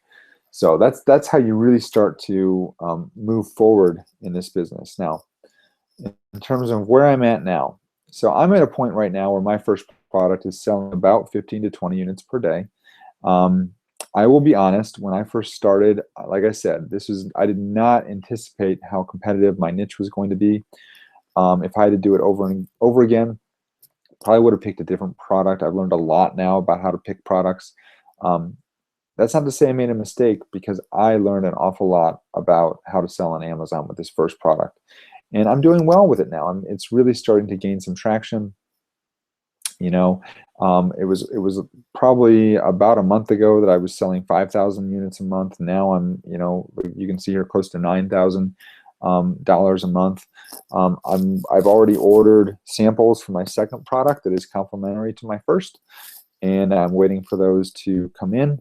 So that's how you really start to move forward in this business. Now, in terms of where I'm at now, so I'm at a point right now where my first product is selling about 15 to 20 units per day. I will be honest, when I first started, like I said, I did not anticipate how competitive my niche was going to be. If I had to do it over and over again, probably would have picked a different product. I've learned a lot now about how to pick products. That's not to say I made a mistake, because I learned an awful lot about how to sell on Amazon with this first product. And I'm doing well with it now. It's really starting to gain some traction. It was probably about a month ago that I was selling 5,000 units a month. Now I'm, you can see here, close to $9,000 a month. I've already ordered samples for my second product that is complementary to my first, and I'm waiting for those to come in.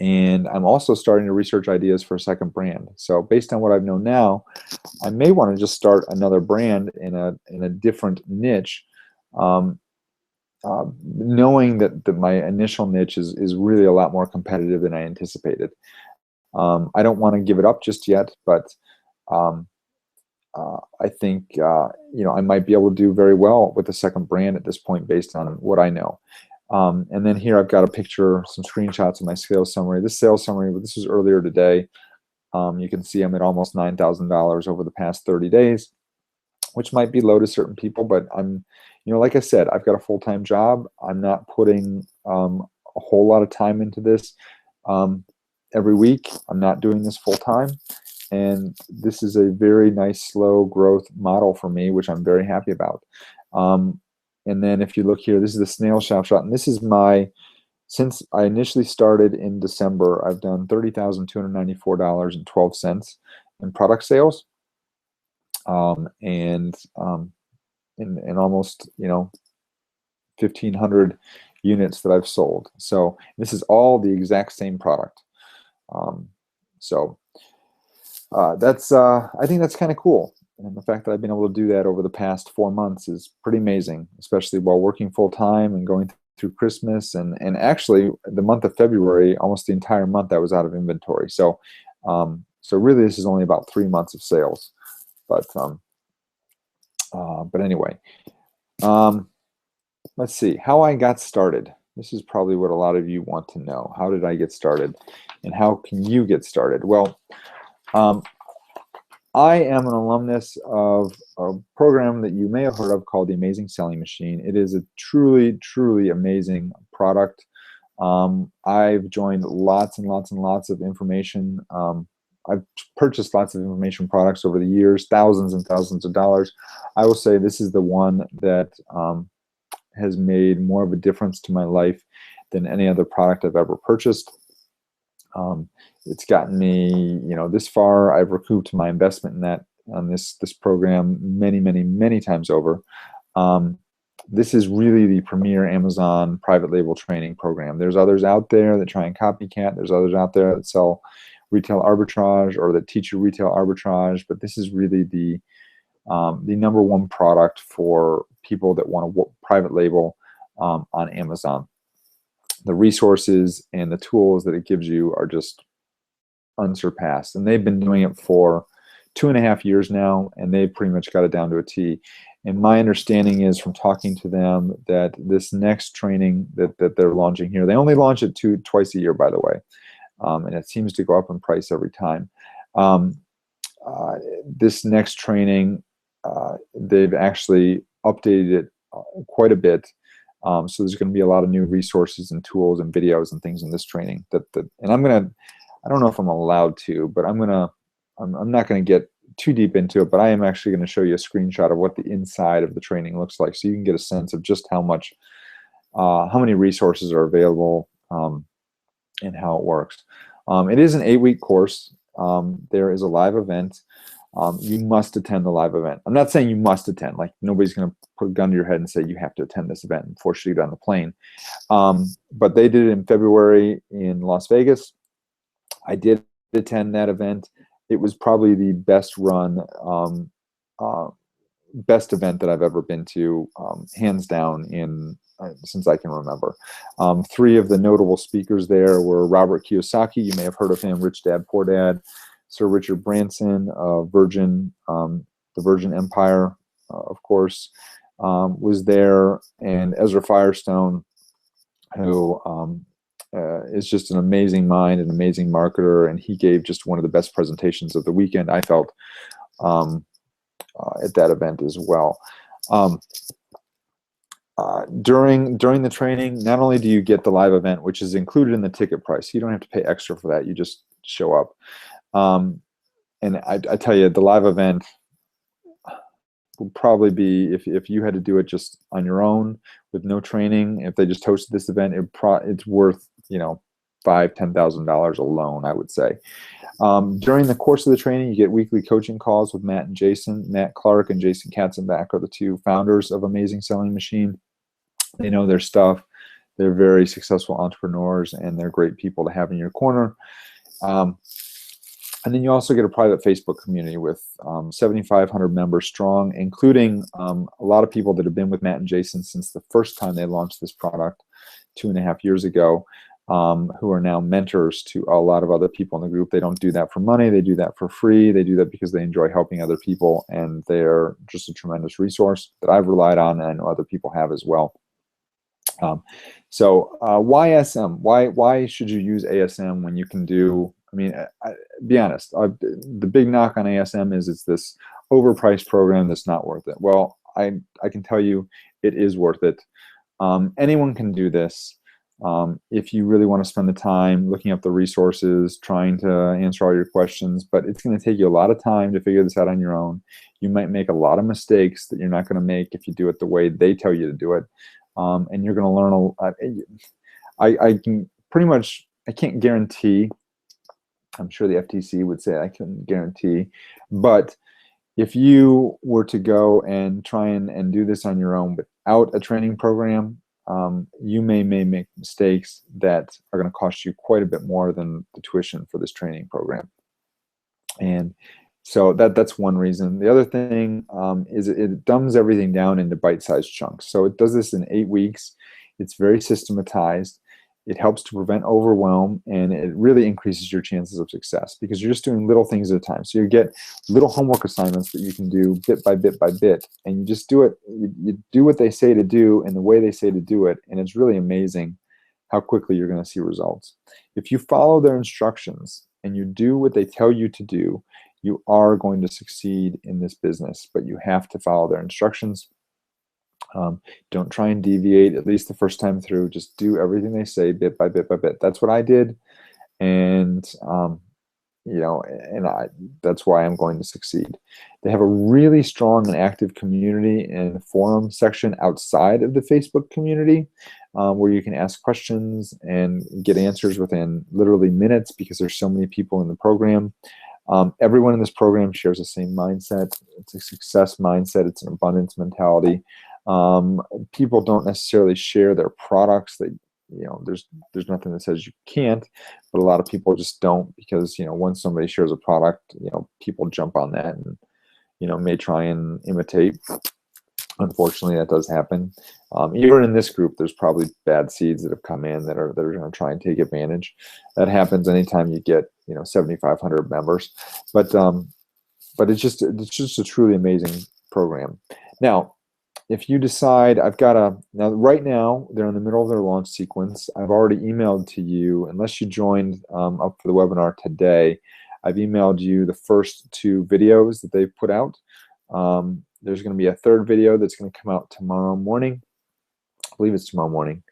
And I'm also starting to research ideas for a second brand. So based on what I've known now, I may want to just start another brand in a different niche, knowing that my initial niche is really a lot more competitive than I anticipated. I don't want to give it up just yet, but I think I might be able to do very well with the second brand at this point based on what I know. And then here I've got a picture, some screenshots of my sales summary. This sales summary, this was earlier today. You can see I'm at almost $9,000 over the past 30 days, which might be low to certain people, but I'm, like I said, I've got a full-time job. I'm not putting a whole lot of time into this every week. I'm not doing this full-time. And this is a very nice, slow growth model for me, which I'm very happy about. And then if you look here, this is the snail snapshot, and this is since I initially started in December, I've done $30,294.12 in product sales, and in almost 1,500 units that I've sold. So this is all the exact same product. That's I think that's kind of cool. And the fact that I've been able to do that over the past 4 months is pretty amazing, especially while working full time and going through Christmas. And actually, the month of February, almost the entire month, I was out of inventory. So really, this is only about 3 months of sales. But anyway, let's see how I got started. This is probably what a lot of you want to know. How did I get started, and how can you get started? Well, I am an alumnus of a program that you may have heard of called the Amazing Selling Machine. It is a truly, truly amazing product. I've joined lots and lots and lots of information. I've purchased lots of information products over the years, thousands and thousands of dollars. I will say this is the one that has made more of a difference to my life than any other product I've ever purchased. It's gotten me, this far. I've recouped my investment on this program many, many, many times over. This is really the premier Amazon private label training program. There's others out there that try and copycat. There's others out there that sell retail arbitrage or that teach you retail arbitrage. But this is really the number one product for people that want to private label on Amazon. The resources and the tools that it gives you are just unsurpassed, and they've been doing it for 2.5 years now, and they've pretty much got it down to a T. And my understanding is from talking to them that this next training that they're launching here, they only launch it twice a year, by the way, and it seems to go up in price every time. This next training, they've actually updated it quite a bit. So there's going to be a lot of new resources and tools and videos and things in this training and I don't know if I'm allowed to, but I'm not going to get too deep into it, but I am actually going to show you a screenshot of what the inside of the training looks like, so you can get a sense of just how many resources are available and how it works. It is an 8-week course. there is a live event. You must attend the live event. I'm not saying you must attend. Like, nobody's going to put a gun to your head and say you have to attend this event and force you to get on the plane. But they did it in February in Las Vegas. I did attend that event. It was probably the best run, best event that I've ever been to, hands down, in since I can remember. Three of the notable speakers there were Robert Kiyosaki. You may have heard of him. Rich Dad, Poor Dad. Sir Richard Branson, Virgin, the Virgin Empire, of course, was there, and Ezra Firestone, who is just an amazing mind, an amazing marketer, and he gave just one of the best presentations of the weekend, I felt, at that event as well. During the training, not only do you get the live event, which is included in the ticket price, you don't have to pay extra for that, you just show up. And I tell you, the live event will probably be, if you had to do it just on your own with no training, if they just hosted this event, it's worth, you know, $5,000-$10,000 alone, I would say. During the course of the training, you get weekly coaching calls with Matt and Jason. Matt Clark and Jason Katzenbach are the two founders of Amazing Selling Machine. They know their stuff. They're very successful entrepreneurs, and they're great people to have in your corner. And then you also get a private Facebook community with 7,500 members strong, including a lot of people that have been with Matt and Jason since the first time they launched this product 2.5 years ago, who are now mentors to a lot of other people in the group. They don't do that for money. They do that for free. They do that because they enjoy helping other people, and they're just a tremendous resource that I've relied on, and I know other people have as well. So why ASM? Why should you use ASM when you can do, I mean, be honest, the big knock on ASM is it's this overpriced program that's not worth it. Well, I can tell you it is worth it. Anyone can do this. If you really want to spend the time looking up the resources, trying to answer all your questions, but it's going to take you a lot of time to figure this out on your own. You might make a lot of mistakes that you're not going to make if you do it the way they tell you to do it. And you're going to learn a lot. I can pretty much, I can't guarantee, I'm sure the FTC would say I couldn't guarantee, but if you were to go and try and do this on your own without a training program, you may make mistakes that are going to cost you quite a bit more than the tuition for this training program. And so that's one reason. The other thing is it dumbs everything down into bite-sized chunks. So it does this in 8 weeks. It's very systematized. It helps to prevent overwhelm, and it really increases your chances of success because you're just doing little things at a time. So you get little homework assignments that you can do bit by bit by bit, and you just do it. You do what they say to do and the way they say to do it, and it's really amazing how quickly you're going to see results. If you follow their instructions and you do what they tell you to do, you are going to succeed in this business, but you have to follow their instructions. Don't try and deviate, at least the first time through. Just do everything they say bit by bit by bit. That's what I did, and you know, and that's why I'm going to succeed. They have a really strong and active community and forum section outside of the Facebook community, where you can ask questions and get answers within literally minutes because there's so many people in the program. Everyone in this program shares the same mindset. It's a success mindset. It's an abundance mentality. People don't necessarily share their products. They, you know, there's nothing that says you can't, but a lot of people just don't because, you know, once somebody shares a product, you know, people jump on that and, you know, may try and imitate. Unfortunately, that does happen. Even in this group, there's probably bad seeds that have come in that are going to try and take advantage. That happens anytime you get, you know, 7,500 members. But it's just a truly amazing program. Now, if you decide, right now they're in the middle of their launch sequence. I've already emailed to you, unless you joined up for the webinar today, I've emailed you the first 2 videos that they've put out. There's going to be a third video that's going to come out tomorrow morning. I believe it's tomorrow morning.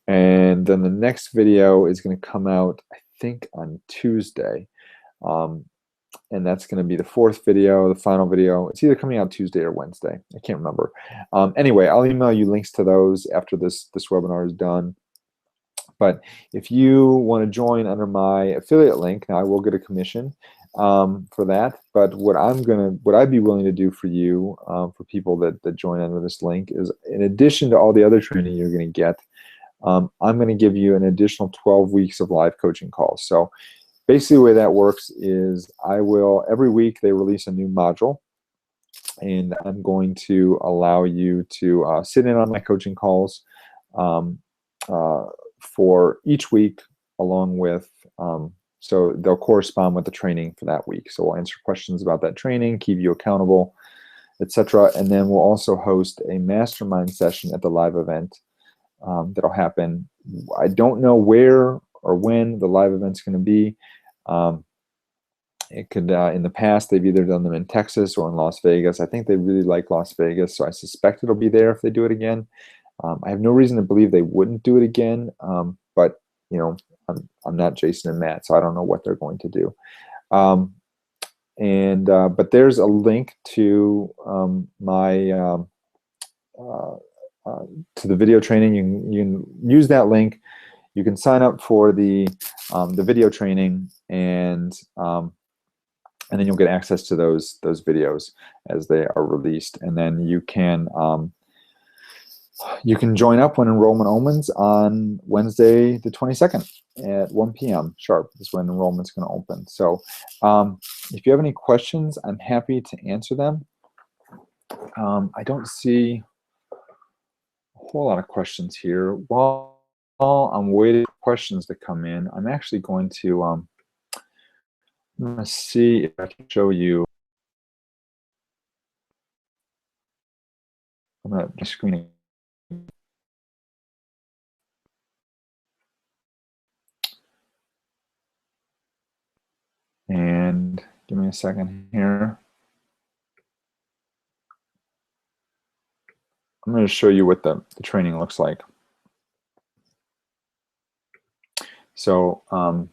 And then the next video is going to come out, I think, on Tuesday. And that's going to be the 4th video, the final video. It's either coming out Tuesday or Wednesday. I can't remember. Anyway, I'll email you links to those after this webinar is done. But if you want to join under my affiliate link, now I will get a commission. for that. But what I'd be willing to do for you, for people that join under this link, is in addition to all the other training you're going to get, I'm going to give you an additional 12 weeks of live coaching calls. So basically the way that works is every week they release a new module, and I'm going to allow you to sit in on my coaching calls for each week, along with, so they'll correspond with the training for that week. So we'll answer questions about that training, keep you accountable, etc. And then we'll also host a mastermind session at the live event that'll happen. I don't know where or when the live event's going to be. It could, in the past, they've either done them in Texas or in Las Vegas. I think they really like Las Vegas, so I suspect it'll be there if they do it again. I have no reason to believe they wouldn't do it again, but you know, I'm not Jason and Matt, so I don't know what they're going to do. But there's a link to to the video training. You can use that link. You can sign up for the video training, and then you'll get access to those videos as they are released. And then you can join up when enrollment opens on Wednesday the 22nd at 1 p.m. sharp is when enrollment's going to open. So if you have any questions, I'm happy to answer them. I don't see a whole lot of questions here. While I'm waiting for questions to come in, I'm actually going to I'm going to see if I can show you. I'm going to screen. And give me a second here. I'm going to show you what the training looks like. So you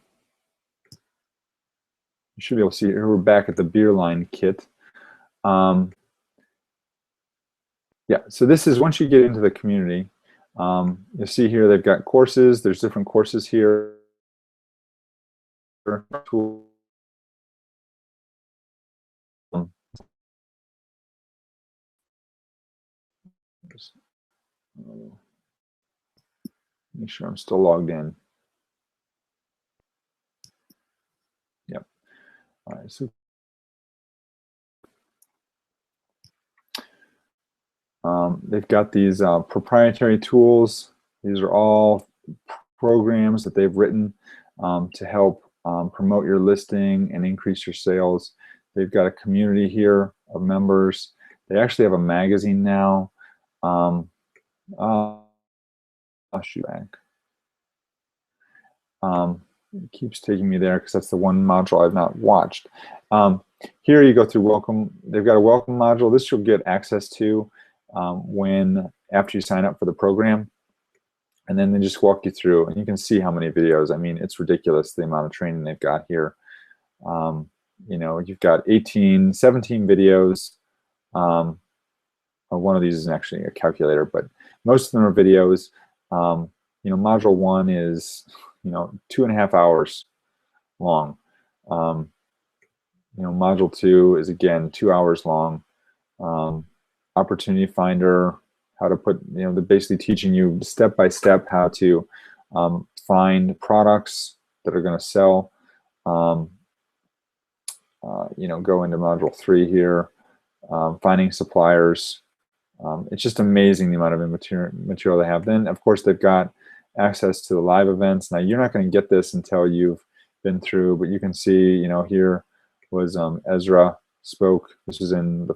should be able to see here, we're back at the beer line kit. Yeah, so this is once you get into the community, you'll see here they've got courses. There's different courses here. Make sure I'm still logged in. Yep. All right. So they've got these proprietary tools. These are all programs that they've written to help promote your listing and increase your sales. They've got a community here of members. They actually have a magazine now. I'll shoot back. It keeps taking me there because that's the one module I've not watched. Here you go through welcome. They've got a welcome module. This you'll get access to after you sign up for the program. And then they just walk you through, and you can see how many videos. I mean, it's ridiculous the amount of training they've got here. You know, you've got 17 videos. One of these is actually a calculator, but most of them are videos. You know, module 1 is, you know, 2.5 hours long. You know, module 2 is again 2 hours long. Opportunity Finder, how to put, you know, they're basically teaching you step by step how to find products that are going to sell. You know, go into module 3 here, finding suppliers. It's just amazing the amount of material they have. Then, of course, they've got access to the live events. Now, you're not going to get this until you've been through, but you can see, you know, here was Ezra spoke. This was in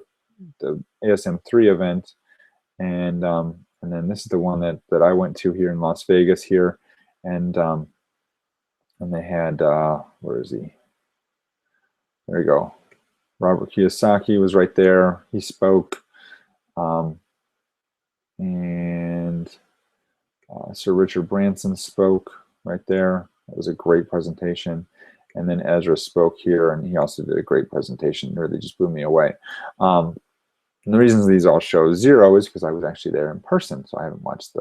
the ASM3 event, and then this is the one that I went to here in Las Vegas here, and they had where is he? There you go. Robert Kiyosaki was right there. He spoke, and Sir Richard Branson spoke right there. That was a great presentation. And then Ezra spoke here, and he also did a great presentation. It really just blew me away. And the reasons these all show 0 is because I was actually there in person, so I haven't watched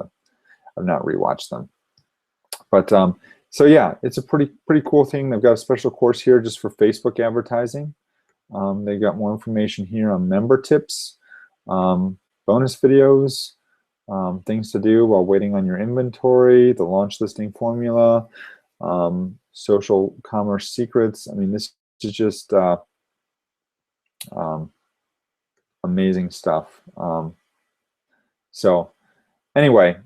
I've not rewatched them. But So yeah, it's a pretty cool thing. They've got a special course here just for Facebook advertising. They've got more information here on member tips, bonus videos, things to do while waiting on your inventory, the launch listing formula, social commerce secrets. I mean, this is just amazing stuff. So anyway,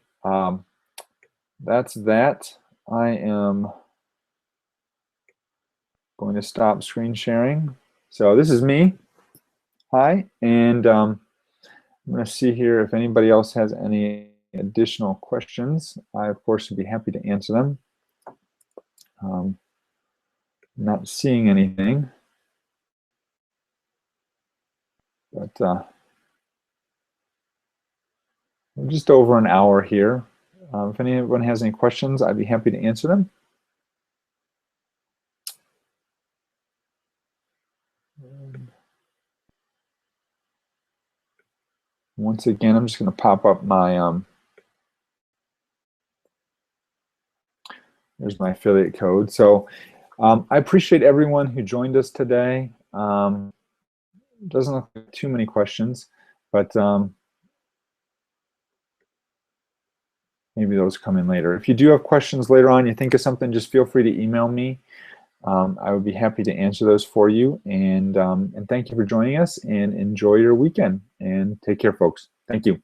that's that. I am going to stop screen sharing. So this is me. Hi, and I'm going to see here if anybody else has any additional questions. I, of course, would be happy to answer them. Not seeing anything, but we're just over an hour here. If anyone has any questions, I'd be happy to answer them. Once again, I'm just going to pop up my, there's my affiliate code. So I appreciate everyone who joined us today. Doesn't look like too many questions, but maybe those come in later. If you do have questions later on, you think of something, just feel free to email me. I would be happy to answer those for you. And thank you for joining us, and enjoy your weekend. And take care, folks. Thank you.